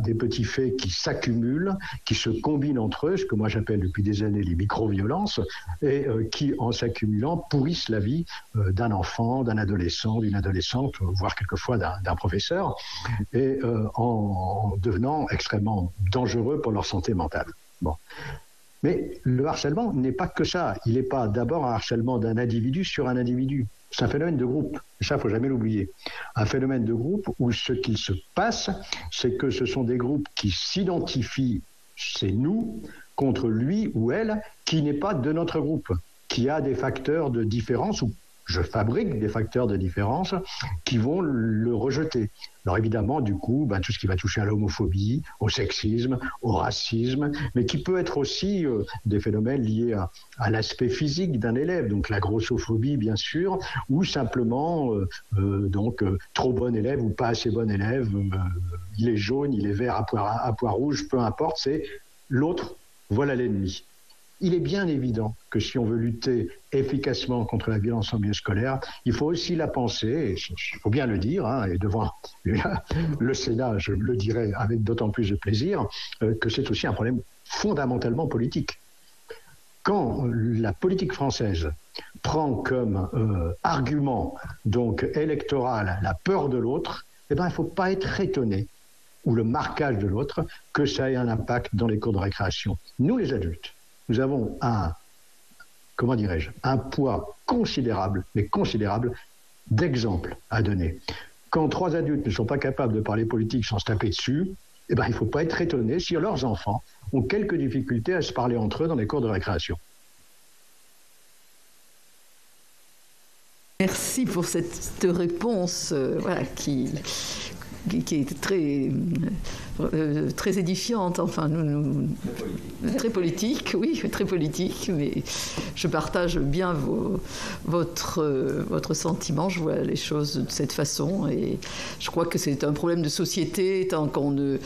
des petits faits qui s'accumulent, qui se combinent entre eux, ce que moi j'appelle depuis des années les micro-violences, et qui, en s'accumulant, pourrissent la vie d'un enfant, d'un adolescent, d'une adolescente, voire quelquefois d'un professeur, et en devenant extrêmement dangereux pour leur santé mentale. Bon. Mais le harcèlement n'est pas que ça. Il n'est pas d'abord un harcèlement d'un individu sur un individu. C'est un phénomène de groupe. Et ça, il ne faut jamais l'oublier. Un phénomène de groupe où ce qu'il se passe, c'est que ce sont des groupes qui s'identifient, c'est nous, contre lui ou elle, qui n'est pas de notre groupe, qui a des facteurs de différence ou je fabrique des facteurs de différence qui vont le rejeter. Alors évidemment, du coup, tout ce qui va toucher à l'homophobie, au sexisme, au racisme, mais qui peut être aussi des phénomènes liés à l'aspect physique d'un élève, donc la grossophobie bien sûr, ou simplement trop bon élève ou pas assez bon élève, il est jaune, il est vert à pois rouge, peu importe, c'est l'autre, voilà l'ennemi. il est bien évident que si on veut lutter efficacement contre la violence en milieu scolaire, il faut aussi la penser, il faut bien le dire, hein, et devant le Sénat, je le dirai avec d'autant plus de plaisir, que c'est aussi un problème fondamentalement politique. Quand la politique française prend comme argument donc électoral la peur de l'autre, eh ben, il ne faut pas être étonné, ou le marquage de l'autre, que ça ait un impact dans les cours de récréation. Nous, les adultes, nous avons un poids considérable, mais considérable, d'exemples à donner. Quand 3 adultes ne sont pas capables de parler politique sans se taper dessus, eh ben, il ne faut pas être étonné si leurs enfants ont quelques difficultés à se parler entre eux dans les cours de récréation. Merci pour cette réponse qui est très édifiante, enfin, très politique, oui, très politique, mais je partage bien votre sentiment, je vois les choses de cette façon, et je crois que c'est un problème de société, tant qu'on ne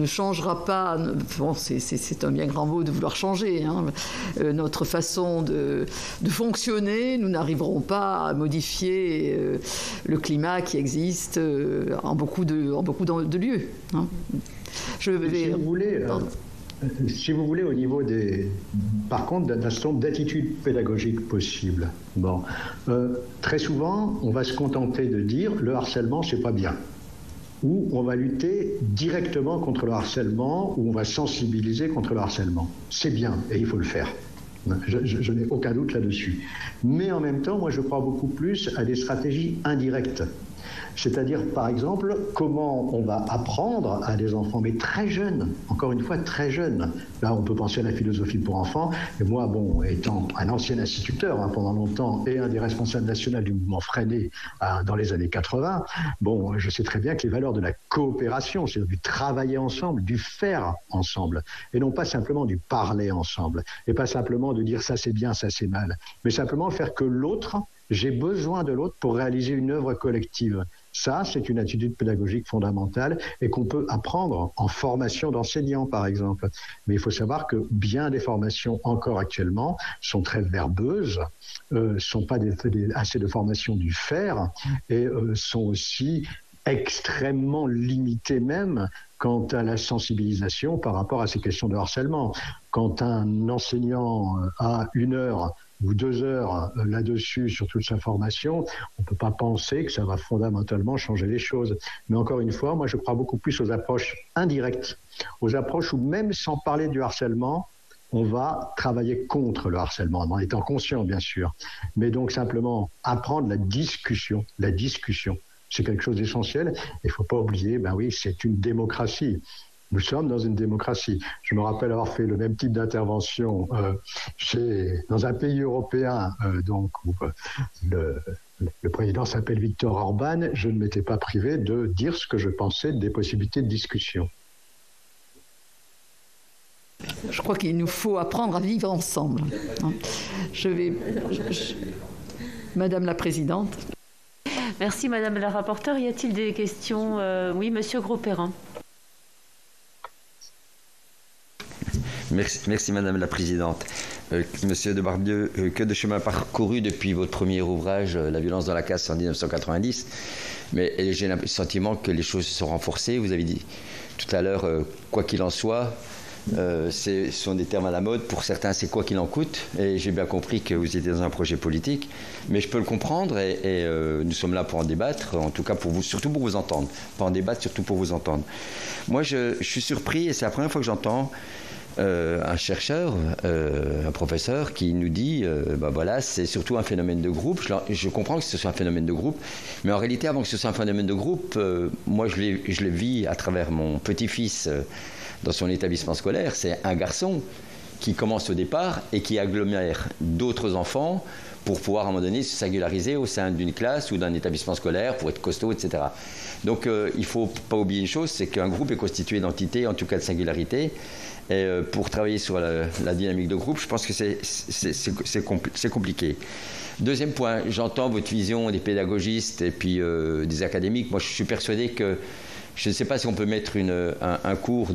changera pas, bon, c'est un bien grand mot de vouloir changer, hein, notre façon de fonctionner, nous n'arriverons pas à modifier le climat qui existe en beaucoup de lieux. Hein. Si vous voulez, au niveau par contre, d'un certain nombre d'attitudes pédagogiques possibles. Bon, très souvent, on va se contenter de dire le harcèlement, c'est pas bien. Ou on va lutter directement contre le harcèlement, ou on va sensibiliser contre le harcèlement. C'est bien, et il faut le faire. Je n'ai aucun doute là-dessus. Mais en même temps, moi, je crois beaucoup plus à des stratégies indirectes. C'est-à-dire, par exemple, comment on va apprendre à des enfants, mais très jeunes, encore une fois très jeunes. Là, on peut penser à la philosophie pour enfants. Et moi, bon, étant un ancien instituteur pendant longtemps et un des responsables nationaux du mouvement Freinet dans les années 80, bon, je sais très bien que les valeurs de la coopération, c'est-à-dire du travailler ensemble, du faire ensemble, et non pas simplement du parler ensemble, et pas simplement de dire ça c'est bien, ça c'est mal, mais simplement faire que l'autre, j'ai besoin de l'autre pour réaliser une œuvre collective. Ça, c'est une attitude pédagogique fondamentale et qu'on peut apprendre en formation d'enseignants, par exemple. Mais il faut savoir que bien des formations, encore actuellement, sont très verbeuses, sont pas assez de formations du faire et sont aussi extrêmement limitées même quant à la sensibilisation par rapport à ces questions de harcèlement. Quand un enseignant a 1 heure ou 2 heures là-dessus sur toute sa formation, on ne peut pas penser que ça va fondamentalement changer les choses. Mais encore une fois, moi je crois beaucoup plus aux approches indirectes, aux approches où même sans parler du harcèlement, on va travailler contre le harcèlement, en étant conscient bien sûr. Mais donc simplement apprendre la discussion, c'est quelque chose d'essentiel. Il ne faut pas oublier, ben oui, c'est une démocratie. Nous sommes dans une démocratie. Je me rappelle avoir fait le même type d'intervention dans un pays européen, où le président s'appelle Viktor Orban. Je ne m'étais pas privé de dire ce que je pensais des possibilités de discussion. Je crois qu'il nous faut apprendre à vivre ensemble. Madame la Présidente. Merci Madame la rapporteure. Y a-t-il des questions? Oui, Monsieur Grosperrin. Merci Madame la Présidente. Monsieur de Barbieux, que de chemin parcouru depuis votre premier ouvrage, La violence dans la classe en 1990. Mais j'ai le sentiment que les choses se sont renforcées. Vous avez dit tout à l'heure, quoi qu'il en soit, ce sont des termes à la mode. Pour certains, c'est quoi qu'il en coûte. Et j'ai bien compris que vous étiez dans un projet politique. Mais je peux le comprendre et nous sommes là pour en débattre, en tout cas pour vous, surtout pour vous entendre. Pas en débattre, surtout pour vous entendre. Moi, je suis surpris et c'est la première fois que j'entends un chercheur, un professeur qui nous dit voilà, c'est surtout un phénomène de groupe. Je comprends que ce soit un phénomène de groupe, mais en réalité, avant que ce soit un phénomène de groupe, moi je le vis à travers mon petit-fils dans son établissement scolaire. C'est un garçon qui commence au départ et qui agglomère d'autres enfants pour pouvoir à un moment donné se singulariser au sein d'une classe ou d'un établissement scolaire pour être costaud, etc. Donc il ne faut pas oublier une chose, c'est qu'un groupe est constitué d'entités, en tout cas de singularité. Et pour travailler sur la dynamique de groupe, je pense que c'est compliqué. Deuxième point, j'entends votre vision des pédagogistes et puis des académiques. Moi, je suis persuadé que je ne sais pas si on peut mettre un cours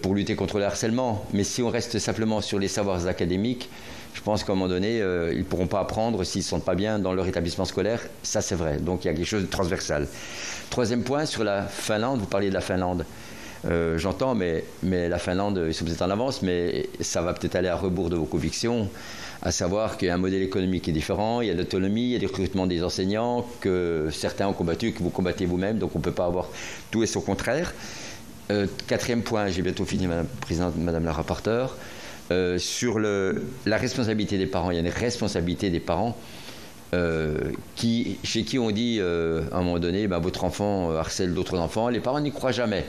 pour lutter contre le harcèlement. Mais si on reste simplement sur les savoirs académiques, je pense qu'à un moment donné, ils ne pourront pas apprendre s'ils ne se sentent pas bien dans leur établissement scolaire. Ça, c'est vrai. Donc, il y a quelque chose de transversal. Troisième point, sur la Finlande, vous parliez de la Finlande. J'entends, mais la Finlande, ils sont peut-être en avance, mais ça va peut-être aller à rebours de vos convictions, à savoir qu'il y a un modèle économique qui est différent, il y a l'autonomie, il y a le recrutement des enseignants, que certains ont combattu, que vous combattez vous-même, donc on ne peut pas avoir tout et son contraire. Quatrième point, j'ai bientôt fini, Madame la Présidente, Madame la rapporteure, sur la responsabilité des parents. Il y a une responsabilité des parents chez qui on dit à un moment donné, votre enfant harcèle d'autres enfants, les parents n'y croient jamais.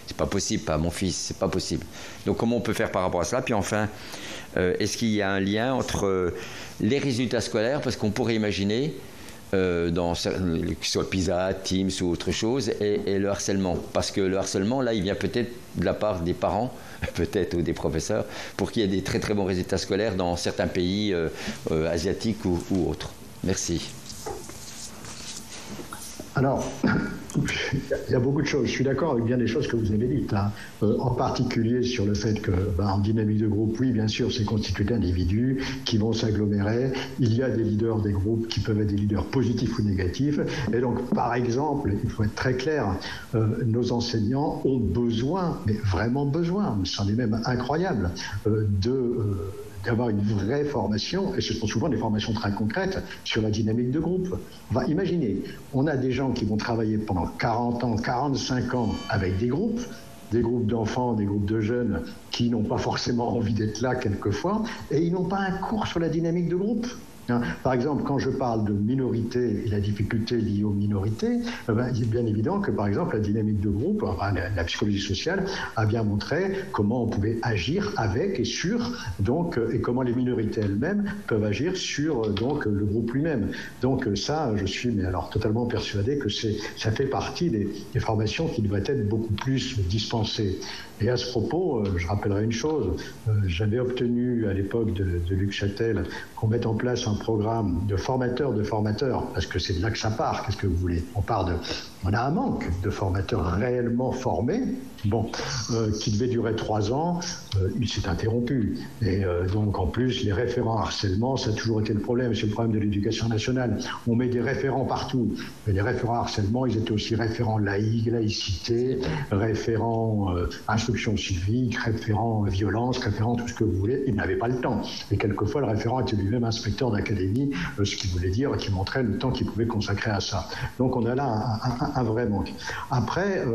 C'est pas possible, pas mon fils, c'est pas possible. Donc comment on peut faire par rapport à cela? Puis enfin, est-ce qu'il y a un lien entre les résultats scolaires, parce qu'on pourrait imaginer, que ce soit PISA, Teams ou autre chose, et le harcèlement? Parce que le harcèlement, là, il vient peut-être de la part des parents, peut-être, ou des professeurs, pour qu'il y ait des très très bons résultats scolaires dans certains pays asiatiques ou autres. Merci. Alors, il y a beaucoup de choses. Je suis d'accord avec bien des choses que vous avez dites, hein. En particulier sur le fait que, en dynamique de groupe, oui, bien sûr, c'est constitué d'individus qui vont s'agglomérer. Il y a des leaders des groupes qui peuvent être des leaders positifs ou négatifs. Et donc, par exemple, il faut être très clair, nos enseignants ont besoin, mais vraiment besoin, c'en est même incroyable, d'avoir une vraie formation, et ce sont souvent des formations très concrètes, sur la dynamique de groupe. Imaginez, on a des gens qui vont travailler pendant 40 ans, 45 ans avec des groupes d'enfants, des groupes de jeunes qui n'ont pas forcément envie d'être là quelquefois, et ils n'ont pas un cours sur la dynamique de groupe. Par exemple, quand je parle de minorité et la difficulté liée aux minorités, il est bien évident que, par exemple, la dynamique de groupe, la psychologie sociale a bien montré comment on pouvait agir avec et sur, et comment les minorités elles-mêmes peuvent agir sur le groupe lui-même. Donc ça, je suis totalement persuadé que ça fait partie des formations qui devraient être beaucoup plus dispensées. Et à ce propos, je rappellerai une chose, j'avais obtenu à l'époque de Luc Châtel qu'on mette en place un programme de formateurs, parce que c'est de là que ça part. Qu'est-ce que vous voulez? On a un manque de formateurs réellement formés, qui devait durer 3 ans, il s'est interrompu. Et donc en plus, les référents harcèlement, ça a toujours été le problème, c'est le problème de l'éducation nationale. On met des référents partout, mais les référents harcèlement, ils étaient aussi référents laïcité, référents instruction civique, référents violence, référents tout ce que vous voulez. Ils n'avaient pas le temps. Et quelquefois, le référent était lui-même inspecteur d'académie, ce qui voulait dire, qui montrait le temps qu'il pouvait consacrer à ça. Donc on a là un vrai manque. Après,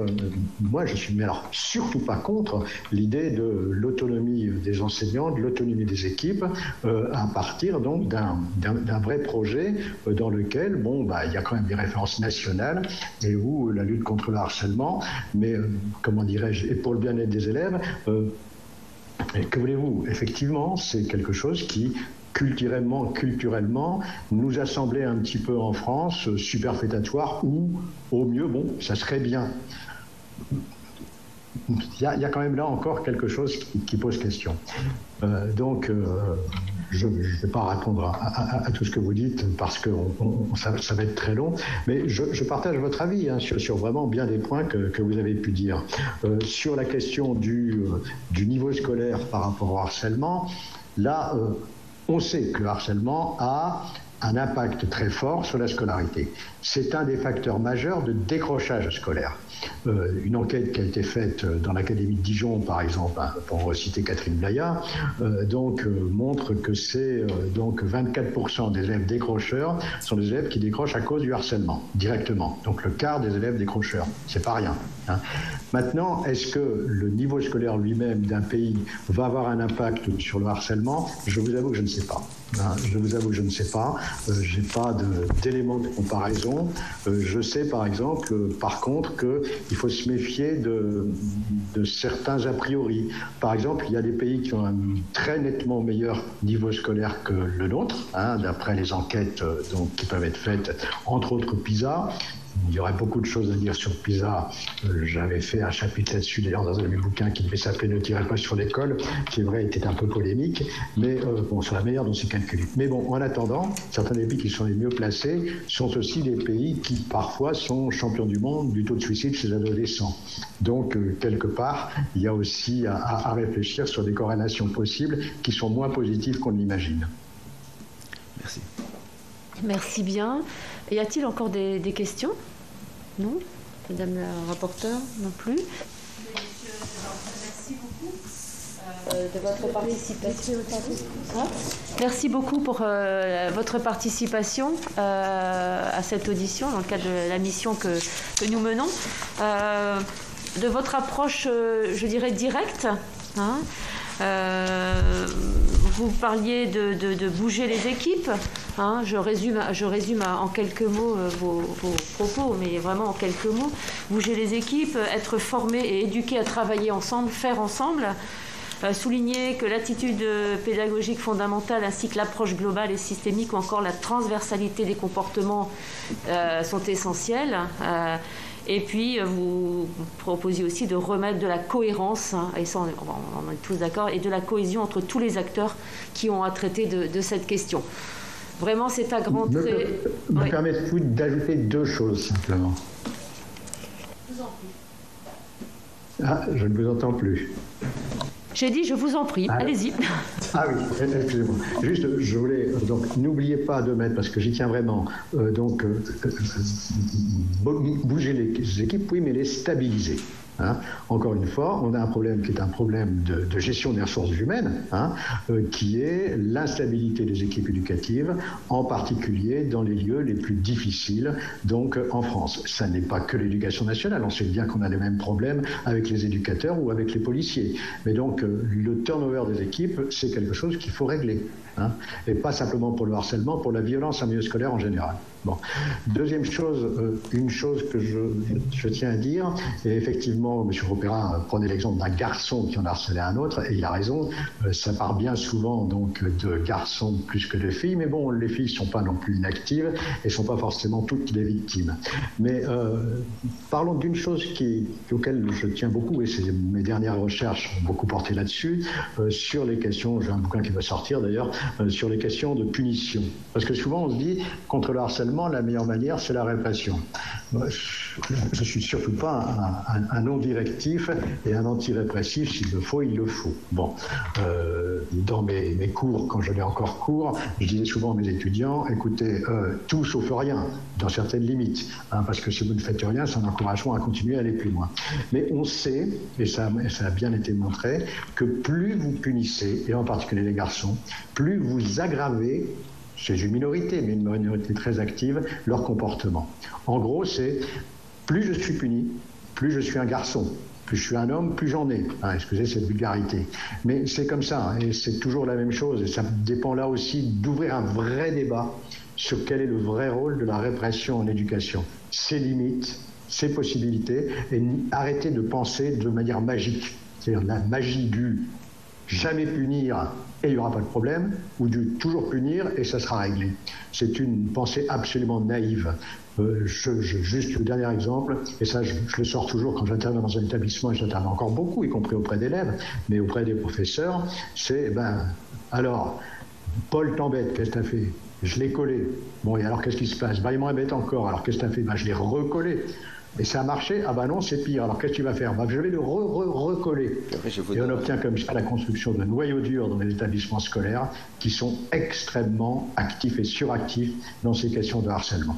moi je suis surtout pas contre l'idée de l'autonomie des enseignants, de l'autonomie des équipes, à partir donc d'un vrai projet dans lequel il y a quand même des références nationales et où la lutte contre le harcèlement, mais comment dirais-je, et pour le bien-être des élèves, que voulez-vous, effectivement, c'est quelque chose qui culturellement, nous a semblé un petit peu en France superfétatoire, ou au mieux, ça serait bien. Il y a quand même là encore quelque chose qui pose question. Je ne vais pas répondre à tout ce que vous dites parce que ça va être très long, mais je partage votre avis sur vraiment bien des points que vous avez pu dire. Sur la question du niveau scolaire par rapport au harcèlement, là, on sait que le harcèlement a un impact très fort sur la scolarité. C'est un des facteurs majeurs de décrochage scolaire. Une enquête qui a été faite dans l'Académie de Dijon, par exemple, pour citer Catherine Blaya, montre que c'est 24% des élèves décrocheurs sont des élèves qui décrochent à cause du harcèlement, directement. Donc le quart des élèves décrocheurs, c'est pas rien. Maintenant, est-ce que le niveau scolaire lui-même d'un pays va avoir un impact sur le harcèlement? Je vous avoue que je ne sais pas. Je vous avoue que je ne sais pas. J'ai pas d'éléments de comparaison. Je sais par exemple, par contre, qu'il faut se méfier de certains a priori. Par exemple, il y a des pays qui ont un très nettement meilleur niveau scolaire que le nôtre, d'après les enquêtes qui peuvent être faites, entre autres PISA. il y aurait beaucoup de choses à dire sur PISA. J'avais fait un chapitre là-dessus, d'ailleurs, dans un de mes bouquins qui devait s'appeler « Ne tirez pas sur l'école », qui est vrai était un peu polémique, mais bon, sur la manière dont c'est calculé. Mais bon, en attendant, certains des pays qui sont les mieux placés sont aussi des pays qui, parfois, sont champions du monde du taux de suicide chez les adolescents. Donc, quelque part, il y a aussi à réfléchir sur des corrélations possibles qui sont moins positives qu'on l'imagine. Merci. Merci bien. Y a-t-il encore des questions? Non? Madame la rapporteure, non plus? Merci beaucoup de votre participation. Merci beaucoup pour votre participation à cette audition dans le cadre de la mission que nous menons. De votre approche, je dirais, directe, hein, vous parliez de bouger les équipes. Hein, je résume en quelques mots vos propos, mais vraiment en quelques mots. Bouger les équipes, être formés et éduqués à travailler ensemble, faire ensemble. Souligner que l'attitude pédagogique fondamentale ainsi que l'approche globale et systémique ou encore la transversalité des comportements sont essentiels. Et puis, vous proposiez aussi de remettre de la cohérence, hein, et ça, on est tous d'accord, et de la cohésion entre tous les acteurs qui ont à traiter de cette question. Vraiment, c'est à grands traits. Me permettez-vous d'ajouter deux choses, simplement. Je vous en prie. Ah, je ne vous entends plus. J'ai dit, je vous en prie, allez-y. Ah oui, excusez-moi. Juste, je voulais, donc, n'oubliez pas de mettre, parce que j'y tiens vraiment, bouger les équipes, oui, mais les stabiliser. Hein. Encore une fois, on a un problème qui est un problème de gestion des ressources humaines, hein, qui est l'instabilité des équipes éducatives, en particulier dans les lieux les plus difficiles, donc en France. Ça n'est pas que l'éducation nationale, on sait bien qu'on a les mêmes problèmes avec les éducateurs ou avec les policiers. Mais donc, le turnover des équipes, c'est quelque chose qu'il faut régler. Hein, et pas simplement pour le harcèlement, pour la violence en milieu scolaire en général. Bon. Deuxième chose, une chose que je tiens à dire, et effectivement, M. Ropera prenait l'exemple d'un garçon qui en a harcelé un autre, et il a raison, ça part bien souvent donc de garçons plus que de filles, mais bon, les filles ne sont pas non plus inactives et ne sont pas forcément toutes les victimes. Mais parlons d'une chose auquel je tiens beaucoup, et mes dernières recherches ont beaucoup porté là-dessus, sur les questions, j'ai un bouquin qui va sortir d'ailleurs, sur les questions de punition. Parce que souvent on se dit, contre le harcèlement, la meilleure manière, c'est la répression. Je ne suis surtout pas un non-directif et un anti-répressif. S'il le faut, il le faut. Bon, dans mes cours, quand je l'ai encore cours, je disais souvent à mes étudiants, écoutez, tout sauf rien, dans certaines limites. Hein, parce que si vous ne faites rien, ça encouragera à continuer à aller plus loin. Mais on sait, et ça a bien été montré, que plus vous punissez, et en particulier les garçons, plus vous aggravez, c'est une minorité, mais une minorité très active, leur comportement. En gros, c'est plus je suis puni, plus je suis un garçon. Plus je suis un homme, plus j'en ai. Ah, excusez cette vulgarité. Mais c'est comme ça, et c'est toujours la même chose. Et ça dépend là aussi d'ouvrir un vrai débat sur quel est le vrai rôle de la répression en éducation. Ses limites, ses possibilités, et arrêter de penser de manière magique. C'est-à-dire la magie du jamais punir et il n'y aura pas de problème, ou du toujours punir et ça sera réglé. C'est une pensée absolument naïve. Juste le dernier exemple, et ça je le sors toujours quand j'interviens dans un établissement, et j'interviens encore beaucoup, y compris auprès d'élèves, mais auprès des professeurs, c'est, alors, Paul t'embête, qu'est-ce que t'as fait? Je l'ai collé. Bon, et alors qu'est-ce qui se passe? Il m'embête encore, alors qu'est-ce que t'as fait? Je l'ai recollé. Et ça a marché? Ah non, c'est pire. Alors qu'est-ce que tu vas faire? Je vais le recoller. Et on obtient comme ça la construction de noyaux durs dans les établissements scolaires qui sont extrêmement actifs et suractifs dans ces questions de harcèlement.